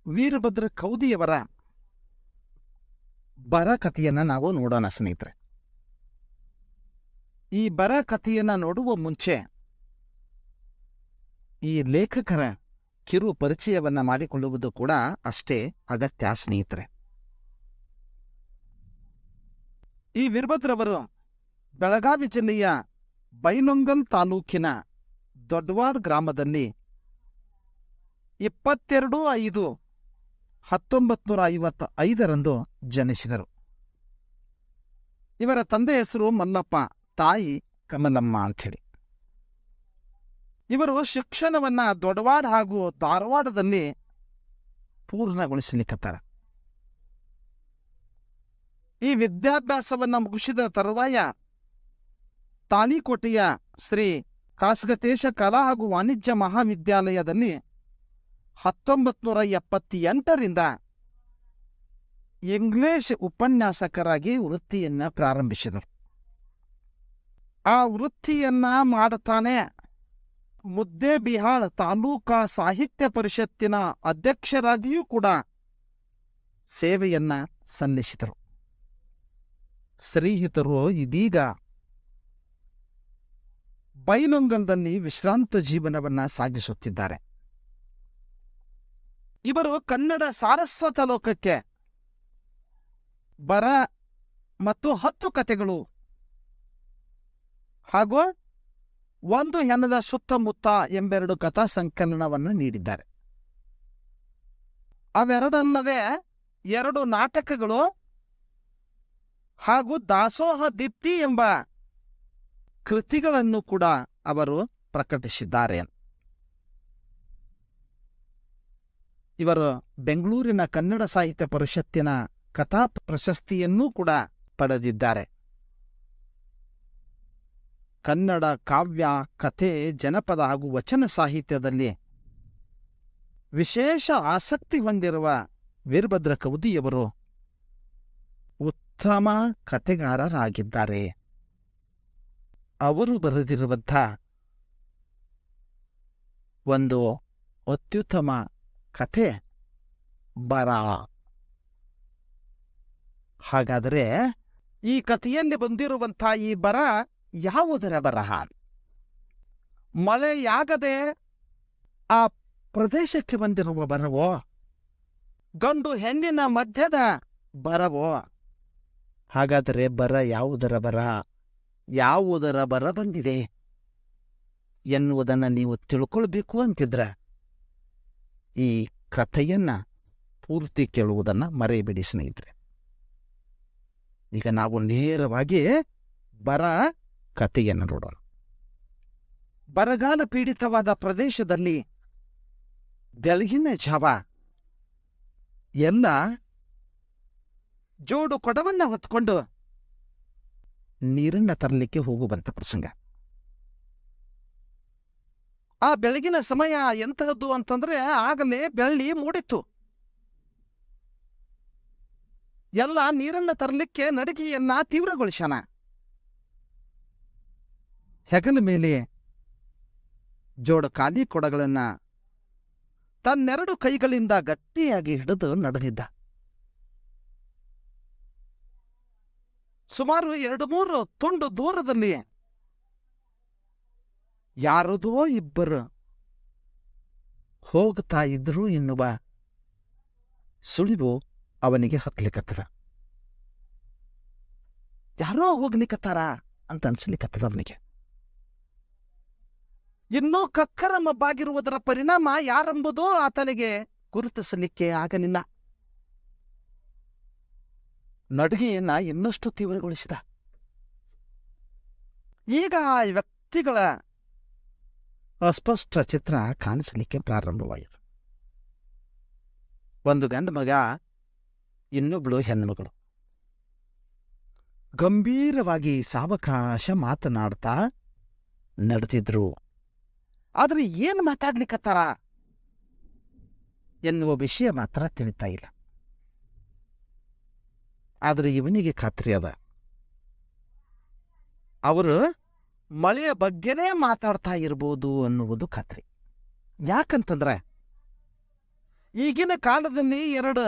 ವೀರಭದ್ರ ಕೌದಿಯವರ ಬರ ಕಥೆಯನ್ನು ನಾವು ನೋಡೋಣ ಸ್ನೇಹಿತರೆ. ಈ ಬರ ಕಥೆಯನ್ನು ನೋಡುವ ಮುಂಚೆ ಈ ಲೇಖಕರ ಕಿರು ಪರಿಚಯವನ್ನು ಮಾಡಿಕೊಳ್ಳುವುದು ಕೂಡ ಅಷ್ಟೇ ಅಗತ್ಯ ಸ್ನೇಹಿತರೆ. ಈ ವೀರಭದ್ರವರು ಬೆಳಗಾವಿ ಜಿಲ್ಲೆಯ ಬೈಲೊಂಗಲ್ ತಾಲೂಕಿನ ದೊಡ್ಡವಾಡ್ ಗ್ರಾಮದಲ್ಲಿ 22/5/1955 ಜನಿಸಿದರು. ಇವರ ತಂದೆ ಹೆಸರು ಮಲ್ಲಪ್ಪ, ತಾಯಿ ಕಮಲಮ್ಮ ಅಂಥೇಳಿ. ಇವರು ಶಿಕ್ಷಣವನ್ನ ದೊಡ್ಡವಾಡ್ ಹಾಗೂ ಧಾರವಾಡದಲ್ಲಿ ಪೂರ್ಣಗೊಳಿಸಲಿಕ್ಕತ್ತಾರ. ಈ ವಿದ್ಯಾಭ್ಯಾಸವನ್ನ ಮುಗಿಸಿದ ತರುವಾಯ ತಾಳಿಕೋಟೆಯ ಶ್ರೀ ಕಾಸಗತೇಶ ಕಲಾ ಹಾಗೂ ವಾಣಿಜ್ಯ ಮಹಾವಿದ್ಯಾಲಯದಲ್ಲಿ 1978ರಿಂದ ಇಂಗ್ಲಿಷ್ ಉಪನ್ಯಾಸಕರಾಗಿ ವೃತ್ತಿಯನ್ನ ಪ್ರಾರಂಭಿಸಿದರು. ಆ ವೃತ್ತಿಯನ್ನ ಮಾಡುತ್ತಾನೆ ಮುದ್ದೇಬಿಹಾಳ್ ತಾಲೂಕಾ ಸಾಹಿತ್ಯ ಪರಿಷತ್ತಿನ ಅಧ್ಯಕ್ಷರಾಗಿಯೂ ಕೂಡ ಸೇವೆಯನ್ನ ಸಲ್ಲಿಸಿದರು. ಶ್ರೀಹಿತರು ಇದೀಗ ಬೈಲೊಂಗಲ್ದಲ್ಲಿ ವಿಶ್ರಾಂತ ಜೀವನವನ್ನ ಸಾಗಿಸುತ್ತಿದ್ದಾರೆ. ಇವರು ಕನ್ನಡ ಸಾರಸ್ವತ ಲೋಕಕ್ಕೆ ಬರ ಮತ್ತು 10 ಕಥೆಗಳು ಹಾಗೂ 1 ಹೆಣದ ಸುತ್ತಮುತ್ತ ಎಂಬೆರಡು ಕಥಾ ಸಂಕಲನವನ್ನು ನೀಡಿದ್ದಾರೆ. ಅವೆರಡಲ್ಲದೆ 2 ನಾಟಕಗಳು ಹಾಗೂ ದಾಸೋಹ ದೀಪ್ತಿ ಎಂಬ ಕೃತಿಗಳನ್ನು ಕೂಡ ಅವರು ಪ್ರಕಟಿಸಿದ್ದಾರೆ. ಇವರು ಬೆಂಗಳೂರಿನ ಕನ್ನಡ ಸಾಹಿತ್ಯ ಪರಿಷತ್ತಿನ ಕಥಾ ಪ್ರಶಸ್ತಿಯನ್ನೂ ಕೂಡ ಪಡೆದಿದ್ದಾರೆ. ಕನ್ನಡ ಕಾವ್ಯ, ಕಥೆ, ಜನಪದ ಹಾಗೂ ವಚನ ಸಾಹಿತ್ಯದಲ್ಲಿ ವಿಶೇಷ ಆಸಕ್ತಿ ಹೊಂದಿರುವ ವೀರಭದ್ರ ಕೌದಿಯವರು ಉತ್ತಮ ಕಥೆಗಾರರಾಗಿದ್ದಾರೆ. ಅವರು ಬರೆದಿರುವಂಥ ಒಂದು ಅತ್ಯುತ್ತಮ ಕಥೆ ಬರ. ಹಾಗಾದರೆ ಈ ಕಥೆಯಲ್ಲಿ ಬಂದಿರುವಂಥ ಈ ಬರ ಯಾವುದರ ಬರಹ? ಮಳೆಯಾಗದೆ ಆ ಪ್ರದೇಶಕ್ಕೆ ಬಂದಿರುವ ಬರವೋ? ಗಂಡು ಹೆಣ್ಣಿನ ಮಧ್ಯದ ಬರವೋ? ಹಾಗಾದರೆ ಬರ ಯಾವುದರ ಬರ? ಯಾವುದರ ಬರ ಬಂದಿದೆ ಎನ್ನುವುದನ್ನು ನೀವು ತಿಳ್ಕೊಳ್ಬೇಕು ಅಂತಿದ್ರೆ ಈ ಕಥೆಯನ್ನ ಪೂರ್ತಿ ಕೇಳುವುದನ್ನ ಮರೆಯಬೇಡಿ ಸ್ನೇಹಿತರೆ. ಈಗ ನಾವು ನೇರವಾಗಿ ಬರ ಕಥೆಯನ್ನು ನೋಡೋಣ. ಬರಗಾಲ ಪೀಡಿತವಾದ ಪ್ರದೇಶದಲ್ಲಿ ಬೆಳಗಿನ ಜಾವ ಎಲ್ಲ ಜೋಡು ಕೊಡವನ್ನ ಹೊತ್ಕೊಂಡು ನೀರನ್ನ ತರಲಿಕ್ಕೆ ಹೋಗುವಂತ ಪ್ರಸಂಗ. ಆ ಬೆಳಗಿನ ಸಮಯ ಎಂತಹದ್ದು ಅಂತಂದ್ರೆ ಆಗಲೇ ಬೆಳ್ಳಿ ಮೂಡಿತ್ತು. ಎಲ್ಲ ನೀರನ್ನ ತರಲಿಕ್ಕೆ ನಡಿಗೆಯನ್ನ ತೀವ್ರಗೊಳಿಸೋಣ. ಹೆಗಲ ಮೇಲೆ ಜೋಡು ಖಾಲಿ ಕೊಡಗಳನ್ನ ತನ್ನೆರಡು ಕೈಗಳಿಂದ ಗಟ್ಟಿಯಾಗಿ ಹಿಡಿದು ನಡೆದಿದ್ದ. ಸುಮಾರು 2-3 ತುಂಡು ದೂರದಲ್ಲಿ ಯಾರದೋ ಇಬ್ಬರು ಹೋಗ್ತಾ ಇದ್ರು ಎನ್ನುವ ಸುಳಿವು ಅವನಿಗೆ ಹತ್ತಲಿಕ್ಕತ್ತದ. ಯಾರೋ ಹೋಗ್ಲಿಕ್ಕತ್ತಾರ ಅಂತ ಅನ್ಸ್ಲಿಕ್ಕತ್ತದ ಅವನಿಗೆ. ಇನ್ನೂ ಕಕ್ಕರ ಮಬ್ಬಾಗಿರುವುದರ ಪರಿಣಾಮ ಯಾರೆಂಬುದು ಆತನಿಗೆ ಗುರುತಿಸಲಿಕ್ಕೆ ಆಗಲಿಲ್ಲ. ನಡಿಗೆಯನ್ನ ಇನ್ನಷ್ಟು ತೀವ್ರಗೊಳಿಸಿದ. ಈಗ ಆ ವ್ಯಕ್ತಿಗಳ ಅಸ್ಪಷ್ಟ ಚಿತ್ರ ಕಾಣಿಸಲಿಕ್ಕೆ ಪ್ರಾರಂಭವಾಯಿತು. ಒಂದು ಗಂಡು ಮಗ, ಇನ್ನೊಬ್ಬಳು ಹೆಣ್ಣುಮಗಳು. ಗಂಭೀರವಾಗಿ ಸಾವಕಾಶ ಮಾತನಾಡ್ತಾ ನಡೆದಿದ್ರು. ಆದರೆ ಏನು ಮಾತಾಡ್ಲಿಕ್ಕತ್ತಾರ ಎನ್ನುವ ವಿಷಯ ಮಾತ್ರ ತಿಳಿತಾ ಇಲ್ಲ. ಆದರೆ ಇವನಿಗೆ ಖಾತ್ರಿ ಅದ, ಅವರು ಮಳೆಯ ಬಗ್ಗೆನೇ ಮಾತಾಡ್ತಾ ಇರ್ಬೋದು ಅನ್ನುವುದು ಖಾತ್ರಿ. ಯಾಕಂತಂದ್ರೆ ಈಗಿನ ಕಾಲದಲ್ಲಿ 2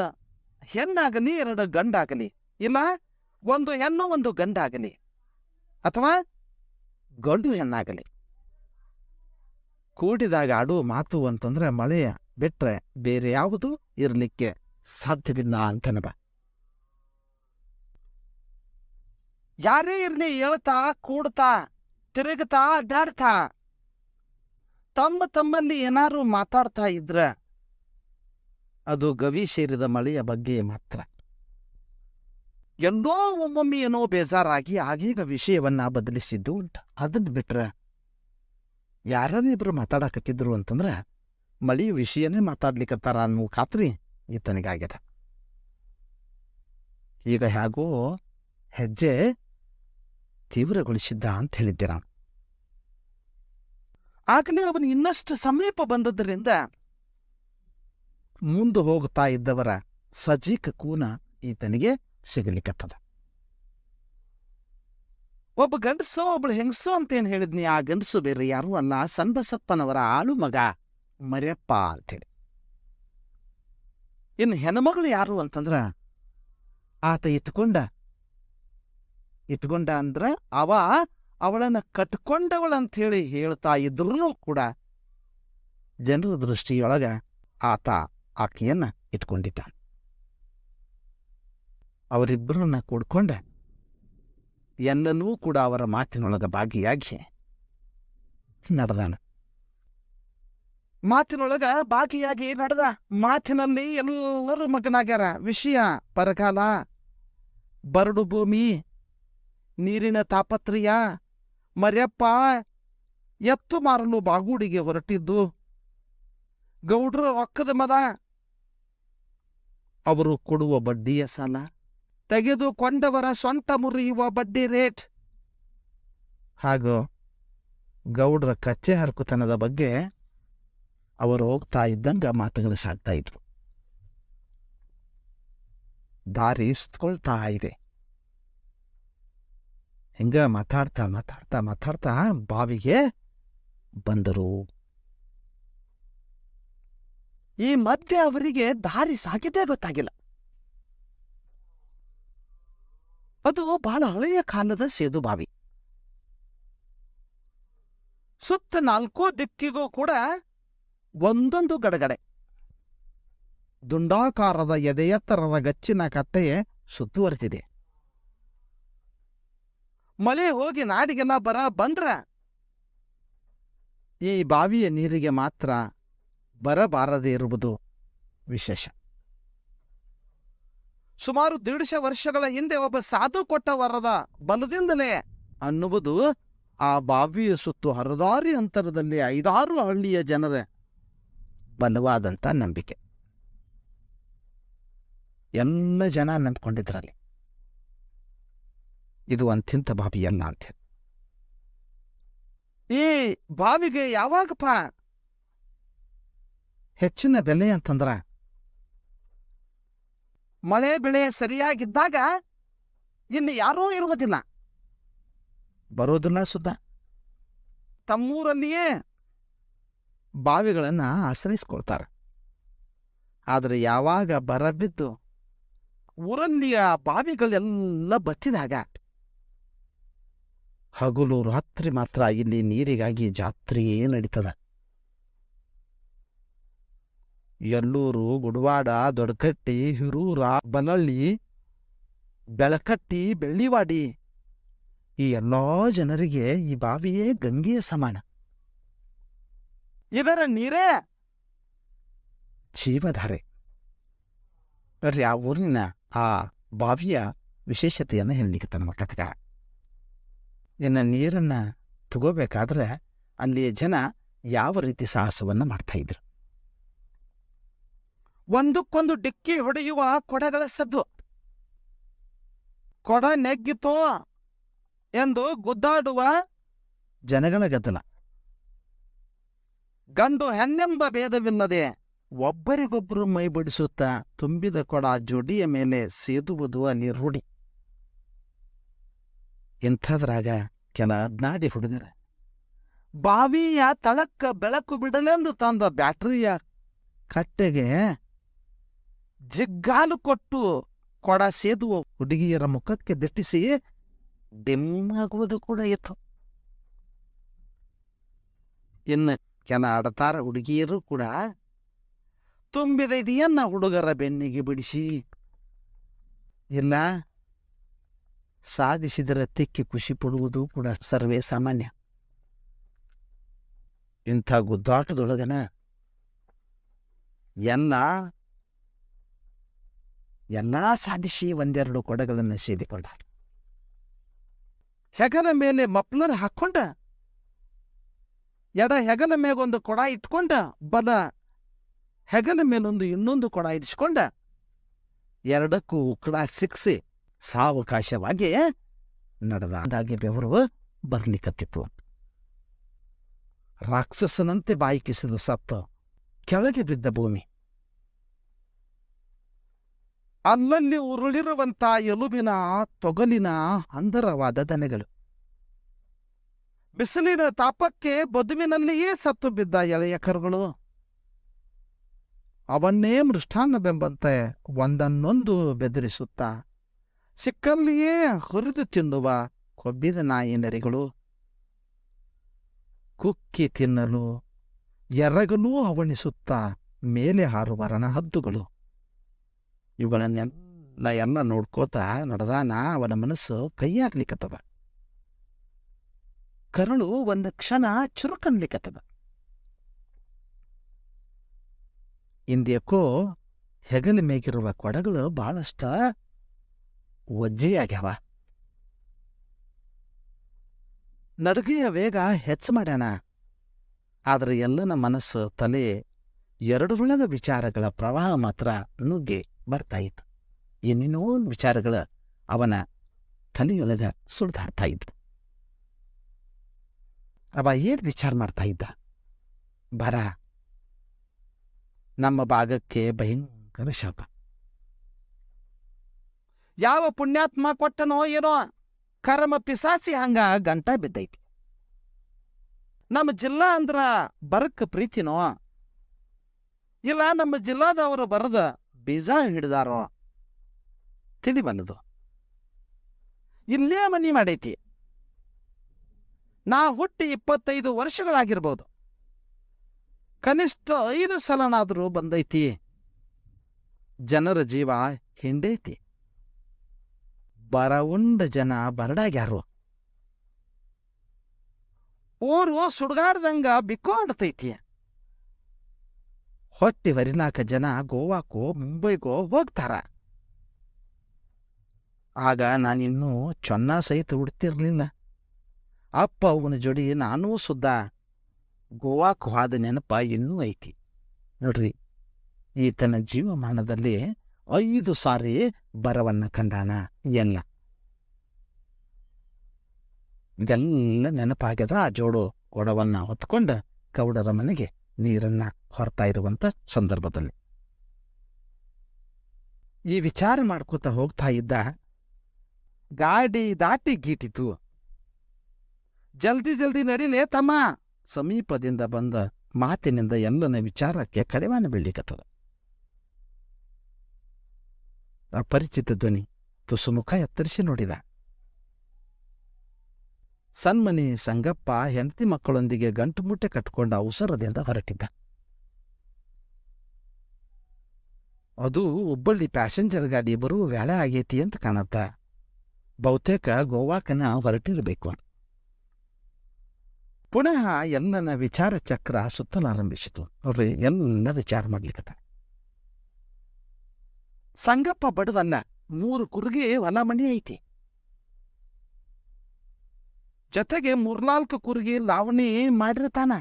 ಹೆಣ್ಣಾಗಲಿ 2 ಗಂಡಾಗಲಿ, ಇಲ್ಲ ಒಂದು ಹೆಣ್ಣು ಒಂದು ಗಂಡಾಗಲಿ, ಅಥವಾ ಗಂಡು ಹೆಣ್ಣಾಗಲಿ, ಕೂಡಿದಾಗ ಆಡುವ ಮಾತು ಅಂತಂದ್ರೆ ಮಳೆಯ ಬಿಟ್ರೆ ಬೇರೆ ಯಾವುದು ಇರಲಿಕ್ಕೆ ಸಾಧ್ಯವಿಲ್ಲ ಅಂತನಬ. ಯಾರೇ ಇರ್ಲಿ ಹೇಳ್ತಾ ಕೂಡ್ತಾ ತಿರುಗ್ತಾ ಅಡ್ಡಾಡ್ತಾ ತಮ್ಮಲ್ಲಿ ಏನಾರು ಮಾತಾಡ್ತಾ ಇದ್ರ ಅದು ಗವಿ ಸೇರಿದ ಮಳೆಯ ಬಗ್ಗೆ ಮಾತ್ರ. ಎಲ್ಲೋ ಒಮ್ಮೊಮ್ಮೆ ಏನೋ ಬೇಜಾರಾಗಿ ಆಗೀಗ ವಿಷಯವನ್ನ ಬದಲಿಸಿದ್ದು ಉಂಟು. ಅದನ್ನ ಬಿಟ್ರೆ ಯಾರಿಬ್ರು ಮಾತಾಡಕತ್ತಿದ್ರು ಅಂತಂದ್ರ ಮಳೆಯ ವಿಷಯನೇ ಮಾತಾಡ್ಲಿಕ್ಕತ್ತಾರ ಅನ್ನೋ ಖಾತ್ರಿ ಈತನಿಗಾಗ್ಯದ. ಈಗ ಹೇಗೋ ಹೆಜ್ಜೆ ತೀವ್ರಗೊಳಿಸಿದ್ದ ಅಂತ ಹೇಳಿದ್ದೆ ನಾನು. ಆಗಲೇ ಅವನು ಇನ್ನಷ್ಟು ಸಮೀಪ ಬಂದದ್ದರಿಂದ ಮುಂದೆ ಹೋಗ್ತಾ ಇದ್ದವರ ಸಜೀಕ ಕೂನ ಈತನಿಗೆ ಸಿಗಲಿಕ್ಕತ್ತದ. ಒಬ್ಬ ಗಂಡಸು ಒಬ್ಬಳು ಹೆಂಗಸು ಅಂತೇನು ಹೇಳಿದ್ನಿ. ಆ ಗಂಡಸು ಬೇರೆ ಯಾರೂ ಅಲ್ಲ, ಸನ್ಬಸಪ್ಪನವರ ಆಳು ಮಗ ಮರ್ಯಪ್ಪ ಅಂತೇಳಿ. ಇನ್ನು ಹೆಣ್ಮಗಳು ಯಾರು ಅಂತಂದ್ರ ಆತ ಇಟ್ಕೊಂಡ ಅಂದ್ರ ಅವಳನ್ನ ಕಟ್ಕೊಂಡವಳಂಥೇಳಿ ಹೇಳ್ತಾ ಇದ್ರೂ ಕೂಡ ಜನರ ದೃಷ್ಟಿಯೊಳಗ ಆತ ಆಕೆಯನ್ನ ಇಟ್ಕೊಂಡಿದ್ದ. ಅವರಿಬ್ಬರನ್ನ ಕೂಡ್ಕೊಂಡ ಎಲ್ಲನೂ ಕೂಡ ಅವರ ಮಾತಿನೊಳಗ ಭಾಗಿಯಾಗಿ ನಡೆದಾನ. ಮಾತಿನೊಳಗ ಭಾಗಿಯಾಗಿ ನಡೆದ ಮಾತಿನಲ್ಲಿ ಎಲ್ಲರೂ ಮಗನಾಗ್ಯಾರ. ವಿಷಯ ಬರಗಾಲ, ಬರಡು ಭೂಮಿ, ನೀರಿನ ತಾಪತ್ರಯ, ಮರ್ಯಪ್ಪ ಎತ್ತು ಮಾರಲು ಬಾಗೂಡಿಗೆ ಹೊರಟಿದ್ದು, ಗೌಡ್ರ ರೊಕ್ಕದ ಮದ, ಅವರು ಕೊಡುವ ಬಡ್ಡಿಯ ಸಾಲ, ತೆಗೆದುಕೊಂಡವರ ಸೊಂಟ ಮುರಿಯುವ ಬಡ್ಡಿ ರೇಟ್, ಹಾಗೂ ಗೌಡ್ರ ಕಚ್ಚೆ ಹರಕುತನದ ಬಗ್ಗೆ ಅವರು ಹೋಗ್ತಾ ಇದ್ದಂಗ ಮಾತುಗಳು ಸಾಗ್ತಾ ಇದ್ರು. ದಾರಿ ಸುತ್ಕೊಳ್ತಾ ಇದೆ. ಹಿಂಗ ಮಾತಾಡ್ತಾ ಬಾವಿಗೆ ಬಂದರು. ಈ ಮಧ್ಯೆ ಅವರಿಗೆ ದಾರಿ ಸಾಗಿದ್ದೇ ಗೊತ್ತಾಗಿಲ್ಲ. ಅದು ಬಹಳ ಹಳೆಯ ಕಾಲದ ಸೇದು ಬಾವಿ. ಸುತ್ತ 4 ದಿಕ್ಕಿಗೂ ಕೂಡ ಒಂದೊಂದು ಗಡಗಡೆ, ದುಂಡಾಕಾರದ ಎದೆಯತ್ತರದ ಗಚ್ಚಿನ ಕಟ್ಟೆಯೇ ಸುತ್ತುವರೆದಿದೆ. ಮಳೆ ಹೋಗಿ ನಾಡಿಗೆಲ್ಲ ಬಂದ್ರ ಈ ಬಾವಿಯ ನೀರಿಗೆ ಮಾತ್ರ ಬರಬಾರದೇ ಇರುವುದು ವಿಶೇಷ. ಸುಮಾರು 150 ವರ್ಷಗಳ ಹಿಂದೆ ಒಬ್ಬ ಸಾಧು ಕೊಟ್ಟ ವರದ ಬಲದಿಂದಲೇ ಅನ್ನುವುದು ಆ ಬಾವಿಯ ಸುತ್ತು ಹರದಾರಿ ಅಂತರದಲ್ಲಿ 5-6 ಹಳ್ಳಿಯ ಜನರ ಬಲವಾದಂಥ ನಂಬಿಕೆ. ಎಲ್ಲ ಜನ ನಂಬ್ಕೊಂಡಿದ್ರಲ್ಲಿ ಇದು ಅಂತಿಂತ ಬಾವಿಯಲ್ಲ ಅಂತ. ಈ ಬಾವಿಗೆ ಯಾವಾಗಪ್ಪ ಹೆಚ್ಚಿನ ಬೆಲೆ ಅಂತಂದ್ರ ಮಳೆ ಬೆಳೆ ಸರಿಯಾಗಿದ್ದಾಗ ಇನ್ನು ಯಾರೂ ಇರುವುದಿಲ್ಲ, ಬರೋದಿಲ್ಲ ಸುದ್ದ. ತಮ್ಮೂರಲ್ಲಿಯೇ ಬಾವಿಗಳನ್ನು ಆಶ್ರಯಿಸ್ಕೊಳ್ತಾರೆ. ಆದರೆ ಯಾವಾಗ ಬರಬಿದ್ದು ಊರಲ್ಲಿಯ ಬಾವಿಗಳೆಲ್ಲ ಬತ್ತಿದಾಗ ಹಗಲು ರಾತ್ರಿ ಮಾತ್ರ ಇಲ್ಲಿ ನೀರಿಗಾಗಿ ಜಾತ್ರೆಯೇ ನಡೀತದ. ಎಲ್ಲೂರು, ಗುಡವಾಡ, ದೊಡ್ಡಕಟ್ಟಿ, ಹಿರೂರ, ಬನಳ್ಳಿ, ಬೆಳಕಟ್ಟಿ, ಬೆಳ್ಳಿವಾಡಿ ಈ ಎಲ್ಲಾ ಜನರಿಗೆ ಈ ಬಾವಿಯೇ ಗಂಗೆಯ ಸಮಾನ. ಇದರ ನೀರೇ ಜೀವಧಾರೆ. ಬರ್ರಿ ಆ ಊರಿನ ಆ ಬಾವಿಯ ವಿಶೇಷತೆಯನ್ನು ಹೇಳಲಿಕ್ಕೆ ನಮ್ಮ ಕಥೆಗಾರ. ಇನ್ನು ನೀರನ್ನ ತಗೋಬೇಕಾದ್ರೆ ಅಲ್ಲಿಯ ಜನ ಯಾವ ರೀತಿ ಸಾಹಸವನ್ನ ಮಾಡ್ತಾ ಇದ್ರು. ಒಂದಕ್ಕೊಂದು ಡಿಕ್ಕಿ ಹೊಡೆಯುವ ಕೊಡಗಳ ಸದ್ದು, ಕೊಡ ನೆಗ್ಗಿತೋ ಎಂದು ಗುದ್ದಾಡುವ ಜನಗಳ ಗದ್ದಲ, ಗಂಡು ಹೆಣ್ಣೆಂಬ ಭೇದವಿಲ್ಲದೆ ಒಬ್ಬರಿಗೊಬ್ಬರು ಮೈ ಬಿಡಿಸುತ್ತಾ ತುಂಬಿದ ಕೊಡ ಜೋಡಿಯ ಮೇಲೆ ಸೇದುವುದು ಅಲ್ಲಿ ರೂಢಿ. ಇಂಥದ್ರಾಗ ಕೆಲ ಅಡ್ನಾಡಿ ಹುಡುಗರ ಬಾವಿಯ ತಳಕ್ಕ ಬೆಳಕು ಬಿಡಲೆಂದು ತಂದ ಬ್ಯಾಟ್ರಿಯ ಕಟ್ಟೆಗೆ ಜಿಗ್ಗಾಲು ಕೊಟ್ಟು ಕೊಡ ಸೇದುವ ಹುಡುಗಿಯರ ಮುಖಕ್ಕೆ ದಿಟ್ಟಿಸಿ ಡಿಮ್ಮಾಗುವುದು ಕೂಡ ಇತ್ತು. ಇನ್ನು ಕೆಲ ಆಡತಾರ ಹುಡುಗಿಯರು ಕೂಡ ತುಂಬಿದ ಇದೆಯನ್ನ ಹುಡುಗರ ಬೆನ್ನಿಗೆ ಬಿಡಿಸಿ, ಇಲ್ಲ ಸಾಧಿಸಿದರೆ ತಿಕ್ಕಿ ಖುಷಿ ಪಡುವುದು ಕೂಡ ಸರ್ವೇ ಸಾಮಾನ್ಯ. ಇಂಥ ಗುದ್ದಾಟದೊಳಗನ ಎಲ್ಲ ಸಾಧಿಸಿ ಒಂದೆರಡು ಕೊಡಗಳನ್ನು ಸೇದಿಕೊಂಡ. ಹೆಗಲ ಮೇಲೆ ಮಪ್ಲರ್ ಹಾಕ್ಕೊಂಡ, ಎಡ ಹೆಗಲ ಮೇಗೊಂದು ಕೊಡ ಇಟ್ಕೊಂಡ, ಬಲ ಹೆಗಲ ಮೇಲೊಂದು ಇನ್ನೊಂದು ಕೊಡ ಇಡಿಸ್ಕೊಂಡ, ಎರಡಕ್ಕೂ ಉಕ್ಕಡ ಸಿಕ್ಸಿ ಸಾವಕಾಶವಾಗಿ ನಡೆದ. ಅಂದಾಗೆ ಬೆವರು ಬರ್ಲಿಕತ್ತಿತ್ತು. ರಾಕ್ಷಸನಂತೆ ಬಾಯಿ ಕಿಸಿದು ಸತ್ತ ಕೆಳಗೆ ಬಿದ್ದ ಭೂಮಿ. ಅಲ್ಲಲ್ಲಿ ಉರುಳಿರುವಂತ ಎಲುಬಿನ ತೊಗಲಿನ ಹಂದರವಾದ ದನೆಗಳು. ಬಿಸಿಲಿನ ತಾಪಕ್ಕೆ ಬದುವಿನಲ್ಲಿಯೇ ಸತ್ತು ಬಿದ್ದ ಎಳೆಯ ಕರುಗಳು. ಅವನ್ನೇ ಮೃಷ್ಟಾನ್ನವೆಂಬಂತೆ ಒಂದನ್ನೊಂದು ಬೆದರಿಸುತ್ತ ಸಿಕ್ಕಲ್ಲಿಯೇ ಹುರಿದು ತಿನ್ನುವ ಕೊಬ್ಬಿದ ನಾಯಿ ನರಿಗಳು. ಕುಕ್ಕಿ ತಿನ್ನಲು ಎರಗಲೂ ಅವಣಿಸುತ್ತ ಮೇಲೆ ಹಾರುವ ರಣಹದ್ದುಗಳು. ಇವುಗಳನ್ನೆಲ್ಲ ನೋಡ್ಕೋತ ನಡೆದಾನ ಅವನ ಮನಸ್ಸು ಕೈಯಾಗ್ಲಿಕ್ಕತ್ತದ. ಕರುಳು ಒಂದು ಕ್ಷಣ ಚುರುಕನ್ಲಿಕ್ಕತ್ತದ. ಇಂದ್ಯಕ್ಕೋ ಹೆಗಲ ಮೇಗಿರುವ ಕೊಡಗಳು ಬಹಳಷ್ಟ ಒಜ್ಜೆಯಾಗ್ಯಾವ. ನಡುಗೆಯ ವೇಗ ಹೆಚ್ಚು ಮಾಡ್ಯಾನ. ಆದರೆ ಎಲ್ಲನ ಮನಸ್ಸು ತಲೆ ಎರಡರೊಳಗ ವಿಚಾರಗಳ ಪ್ರವಾಹ ಮಾತ್ರ ನುಗ್ಗಿ ಬರ್ತಾಯಿತ್ತು. ಏನೇನೋ ವಿಚಾರಗಳ ಅವನ ತಲೆಯೊಳಗ ಸುಳಿದಾಡ್ತಾ ಇದ್ವು. ಅವ ಏನ್ ವಿಚಾರ ಮಾಡ್ತಾ ಇದ್ದ? ಬರ ನಮ್ಮ ಭಾಗಕ್ಕೆ ಭಯಂಕರ ಶಾಪ. ಯಾವ ಪುಣ್ಯಾತ್ಮ ಕೊಟ್ಟನೋ ಏನೋ ಕರ್ಮ ಪಿಸಾಸಿ ಹಂಗ ಗಂಟ ಬಿದ್ದೈತಿ. ನಮ್ಮ ಜಿಲ್ಲಾ ಅಂದ್ರ ಬರಕ್ ಪ್ರೀತಿನೋ ಇಲ್ಲ ನಮ್ಮ ಜಿಲ್ಲಾದವರು ಬರದ ಬೀಜ ಹಿಡಿದಾರೋ ತಿಳಿಬನ್ನದು. ಇಲ್ಲೇ ಮನಿ ಮಾಡೈತಿ. ನಾ ಹುಟ್ಟಿ 25 ವರ್ಷಗಳಾಗಿರ್ಬೋದು. ಕನಿಷ್ಠ 5 ಸಲನಾದರೂ ಬಂದೈತಿ. ಜನರ ಜೀವ ಹಿಂಡೈತಿ. ಬರವುಂಡ ಜನ ಬರಡಾಗ್ಯಾರು. ಊರು ಸುಡ್ಗಾಡ್ದಂಗ ಬಿಕ್ಕೋಡ್ತೈತಿ. ಹೊಟ್ಟಿ ವರಿನಾಕ ಜನ ಗೋವಾಕ್ಕೋ ಮುಂಬೈಗೋ ಹೋಗ್ತಾರ. ಆಗ ನಾನಿನ್ನೂ ಚೊನ್ನ ಸಹಿತ ಉಡ್ತಿರ್ಲಿಲ್ಲ. ಅಪ್ಪ ಅವನ ಜೋಡಿ ನಾನೂ ಸುದ್ದ ಗೋವಾಕ್ ಹೋದ ನೆನಪ ಇನ್ನೂ ಐತಿ. ನೋಡ್ರಿ, ಈತನ ಜೀವಮಾನದಲ್ಲಿ 5 ಸಾರಿ ಬರವನ್ನ ಕಂಡಾನ. ಇದೆಲ್ಲ ನೆನಪಾಗ್ಯದ. ಆ ಜೋಡು ಕೊಡವನ್ನ ಹೊತ್ಕೊಂಡ ಗೌಡರ ಮನೆಗೆ ನೀರನ್ನ ಹೊರ್ತಾ ಇರುವಂತ ಸಂದರ್ಭದಲ್ಲಿ ಈ ವಿಚಾರ ಮಾಡ್ಕೋತ ಹೋಗ್ತಾ ಇದ್ದ. ಗಾಡಿ ದಾಟಿ ಗೀಟಿತು. ಜಲ್ದಿ ಜಲ್ದಿ ನಡಿಲೇ ತಮ್ಮ. ಸಮೀಪದಿಂದ ಬಂದ ಮಾತಿನಿಂದ ಎಲ್ಲನ ವಿಚಾರಕ್ಕೆ ಕಡಿವಾಣ ಬೀಳ್ಲಿಕ್ಕತ್ತದ. ಅಪರಿಚಿತ ಧ್ವನಿ. ತುಸು ಮುಖ ಎತ್ತರಿಸಿ ನೋಡಿದ. ಸನ್ಮನಿ ಸಂಗಪ್ಪ ಹೆಂಡತಿ ಮಕ್ಕಳೊಂದಿಗೆ ಗಂಟು ಮುಟ್ಟೆ ಕಟ್ಟಿಕೊಂಡ ಅವಸರದಿಂದ ಹೊರಟಿದ್ದ. ಅದು ಹುಬ್ಬಳ್ಳಿ ಪ್ಯಾಸೆಂಜರ್ ಗಾಡಿ ಬರುವ ವೇಳೆ ಆಗೈತಿ ಅಂತ ಕಾಣತ್ತ. ಬಹುತೇಕ ಗೋವಾಕನ ಹೊರಟಿರಬೇಕು. ಪುನಃ ಎಲ್ಲನ ವಿಚಾರ ಚಕ್ರ ಸುತ್ತಲಾರಂಭಿಸಿತು. ಅವ್ರಿ ಎಲ್ಲ ವಿಚಾರ ಮಾಡ್ಲಿಕ್ಕತ್ತ. ಸಂಗಪ್ಪ ಬಡವಲ್ಲ. 3 ಕುರುಗಿ ಹೊಲ ಮಣಿ ಐತಿ. ಜೊತೆಗೆ 3-4 ಕುರುಗಿ ಲಾವಣಿ ಮಾಡಿರ್ತಾನ.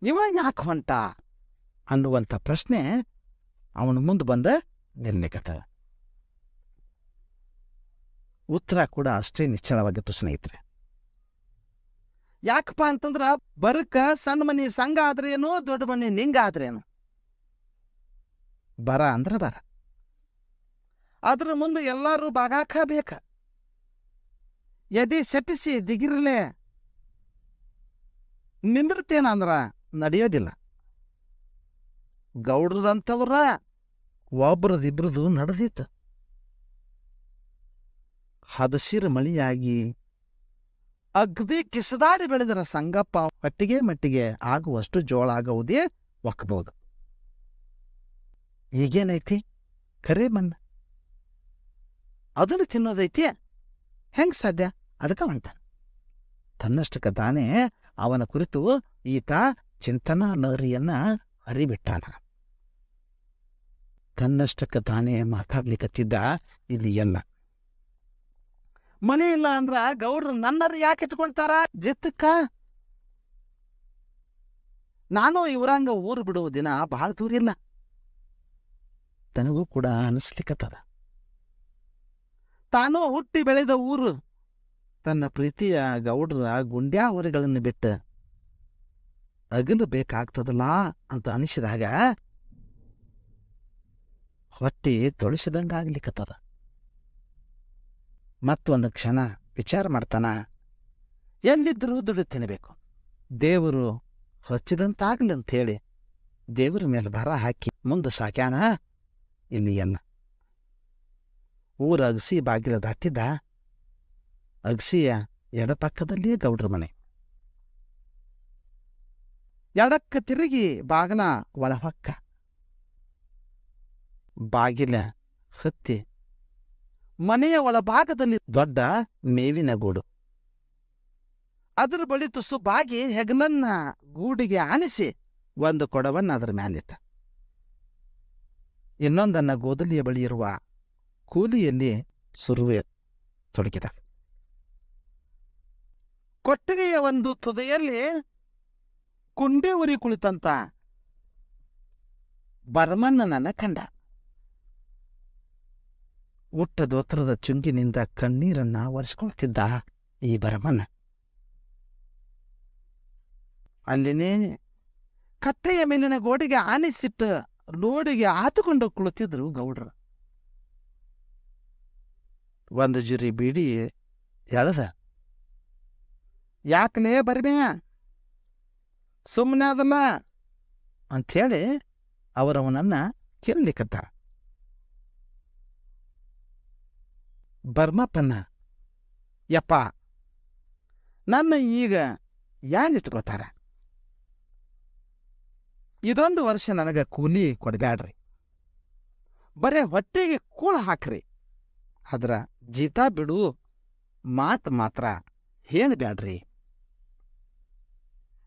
ಇವ ಯಾಕೆ ಹೊಂಟ ಅನ್ನುವಂಥ ಪ್ರಶ್ನೆ ಅವನ ಮುಂದೆ ಬಂದ ನಿಲ್ಲಕತ್ತ. ಉತ್ತರ ಕೂಡ ಅಷ್ಟೇ ನಿಶ್ಚಲವಾಗಿತ್ತು ಸ್ನೇಹಿತರೆ. ಯಾಕಪ್ಪ ಅಂತಂದ್ರ ಬರಕ ಸಣ್ಣ ಮನಿ ಸಂಘ ಆದ್ರೇನು, ದೊಡ್ಡ ಮನಿ ನಿಂಗ ಆದ್ರೇನು. ಬರ ಅಂದ್ರ ಬರ. ಅದ್ರ ಮುಂದೆ ಎಲ್ಲರೂ ಬಾಗಾಕ ಬೇಕ. ಎದೆ ಸೆಟ್ಟಿಸಿ ದಿಗಿರ್ಲೆ ನಿಂದಿರ್ತೇನಂದ್ರ ನಡೆಯೋದಿಲ್ಲ. ಗೌಡ್ರದಂಥವ್ರ ಒಬ್ರದಿಬ್ರದು ನಡೆದಿತ್ತು. ಹದಸಿರ ಮಳಿಯಾಗಿ ಅಗ್ದಿ ಕಿಸದಾಡಿ ಬೆಳೆದರ ಸಂಗಪ್ಪ ಹೊಟ್ಟಿಗೆ ಮಟ್ಟಿಗೆ ಆಗುವಷ್ಟು ಜೋಳ ಆಗುವುದೇ ಒಕ್ಕಬಹುದು. ಈಗೇನೈತಿ? ಖರೇ ಮಣ್ಣು ಅದನ್ನು ತಿನ್ನೋದೈತಿ, ಹೆಂಗ್ ಸಾಧ್ಯ? ಅದಕ್ಕೆ ಹೊಂಟ ತನ್ನಷ್ಟಕ್ಕೆ ತಾನೇ ಅವನ ಕುರಿತು ಈತ ಚಿಂತನಾ ಲಹರಿಯನ್ನ ಹರಿಬಿಟ್ಟಾನ. ತನ್ನಷ್ಟಕ್ಕೆ ತಾನೇ ಮಾತಾಡ್ಲಿಕ್ಕತ್ತಿದ್ದ. ಇಲ್ಲಿ ಎಲ್ಲ ಮನೆ ಇಲ್ಲ ಅಂದ್ರ ಗೌಡ್ರು ನನ್ನರು ಯಾಕೆ ಇಟ್ಕೊಳ್ತಾರ ಜಿತ್ತಕ್ಕ? ನಾನು ಇವರಂಗ ಊರು ಬಿಡುವ ದಿನ ಬಹಳ ದೂರ ಇಲ್ಲ. ತನಗೂ ಕೂಡ ಅನಿಸ್ಲಿಕ್ಕತ್ತದ. ತಾನು ಹುಟ್ಟಿ ಬೆಳೆದ ಊರು, ತನ್ನ ಪ್ರೀತಿಯ ಗೌಡ್ರ ಗುಂಡ್ಯಾ ಹೊರೆಗಳನ್ನು ಬಿಟ್ಟು ಅಗಲು ಬೇಕಾಗ್ತದಲ್ಲ ಅಂತ ಅನಿಸಿದಾಗ ಹೊಟ್ಟಿ ತೊಳಿಸಿದಂಗಾಗ್ಲಿಕ್ಕತ್ತದ. ಮತ್ತೊಂದು ಕ್ಷಣ ವಿಚಾರ ಮಾಡ್ತಾನ, ಎಲ್ಲಿದ್ದರೂ ದುಡ್ಡು ತಿನ್ನಬೇಕು, ದೇವರು ಹಚ್ಚಿದಂತಾಗ್ಲಿ ಅಂಥೇಳಿ ದೇವರ ಮೇಲೆ ಭಾರ ಹಾಕಿ ಮುಂದೆ ಸಾಕ್ಯಾನ. ಇಲ್ಲಿ ಎಲ್ಲ ಊರ ಅಗಸಿ ಬಾಗಿಲ ದಾಟಿದ್ದ. ಅಗಸಿಯ ಎಡಪಕ್ಕದಲ್ಲಿಯೇ ಗೌಡ್ರ ಮನೆ. ಎಡಕ್ಕ ತಿರುಗಿ ಬಾಗಿಲ ಒಳಹೊಕ್ಕ. ಬಾಗಿಲ ಹತ್ತಿ ಮನೆಯ ಒಳಭಾಗದಲ್ಲಿ ದೊಡ್ಡ ಮೇವಿನ ಗೂಡು. ಅದರ ಬಳಿ ತುಸು ಬಾಗಿ ಹೆಗಲನ್ನ ಗೂಡಿಗೆ ಆನಿಸಿ ಒಂದು ಕೊಡವನ್ನ ಅದರ ಮ್ಯಾಲಿಟ್ಟ. ಇನ್ನೊಂದನ್ನ ಗೋದಲಿಯ ಬಳಿ ಇರುವ ಕೂಲಿಯಲ್ಲಿ ಸುರುವೆ ತೊಡಗಿದ. ಕೊಟ್ಟಿಗೆಯ ಒಂದು ತುದಿಯಲ್ಲಿ ಕುಂಡೆ ಉರಿ ಕುಳಿತಂತ ಬರ್ಮನ್ನನನ್ನ ಕಂಡ. ಉಟ್ಟ ದೋತ್ರದ ಚುಂಗಿನಿಂದ ಕಣ್ಣೀರನ್ನ ಒರೆಸ್ಕೊಳ್ತಿದ್ದ ಈ ಭರಮನ್ನ. ಅಲ್ಲಿನೇ ಕಟ್ಟೆಯ ಮೇಲಿನ ಗೋಡೆಗೆ ಆನಿಸಿಟ್ಟು ಲೋಡಿಗೆ ಆತುಕೊಂಡು ಕುಳಿತಿದ್ರು ಗೌಡ್ರ. ಒಂದು ಜುರಿ ಬೀಡಿ ಎಳದ. ಯಾಕಲೇ ಬರ್ಮೆ, ಸುಮ್ಮನೆ ಅದಲ್ಲ ಅಂಥೇಳಿ ಅವರವನನ್ನ ಕೇಳಲಿಕ್ಕತ್ತ. ಬರ್ಮಪ್ಪನ್ನ, ಯಪ್ಪ ನನ್ನ ಈಗ ಯಾರಿಟ್ಕೋತಾರ? ಇದೊಂದು ವರ್ಷ ನನಗೆ ಕೂಲಿ ಕೊಡಬ್ಯಾಡ್ರಿ, ಬರೇ ಹೊಟ್ಟೆಗೆ ಕೂಳ ಹಾಕ್ರಿ, ಅದರ ಜೀತ ಬಿಡು ಮಾತು ಮಾತ್ರ ಹೇಳಬ್ಯಾಡ್ರಿ.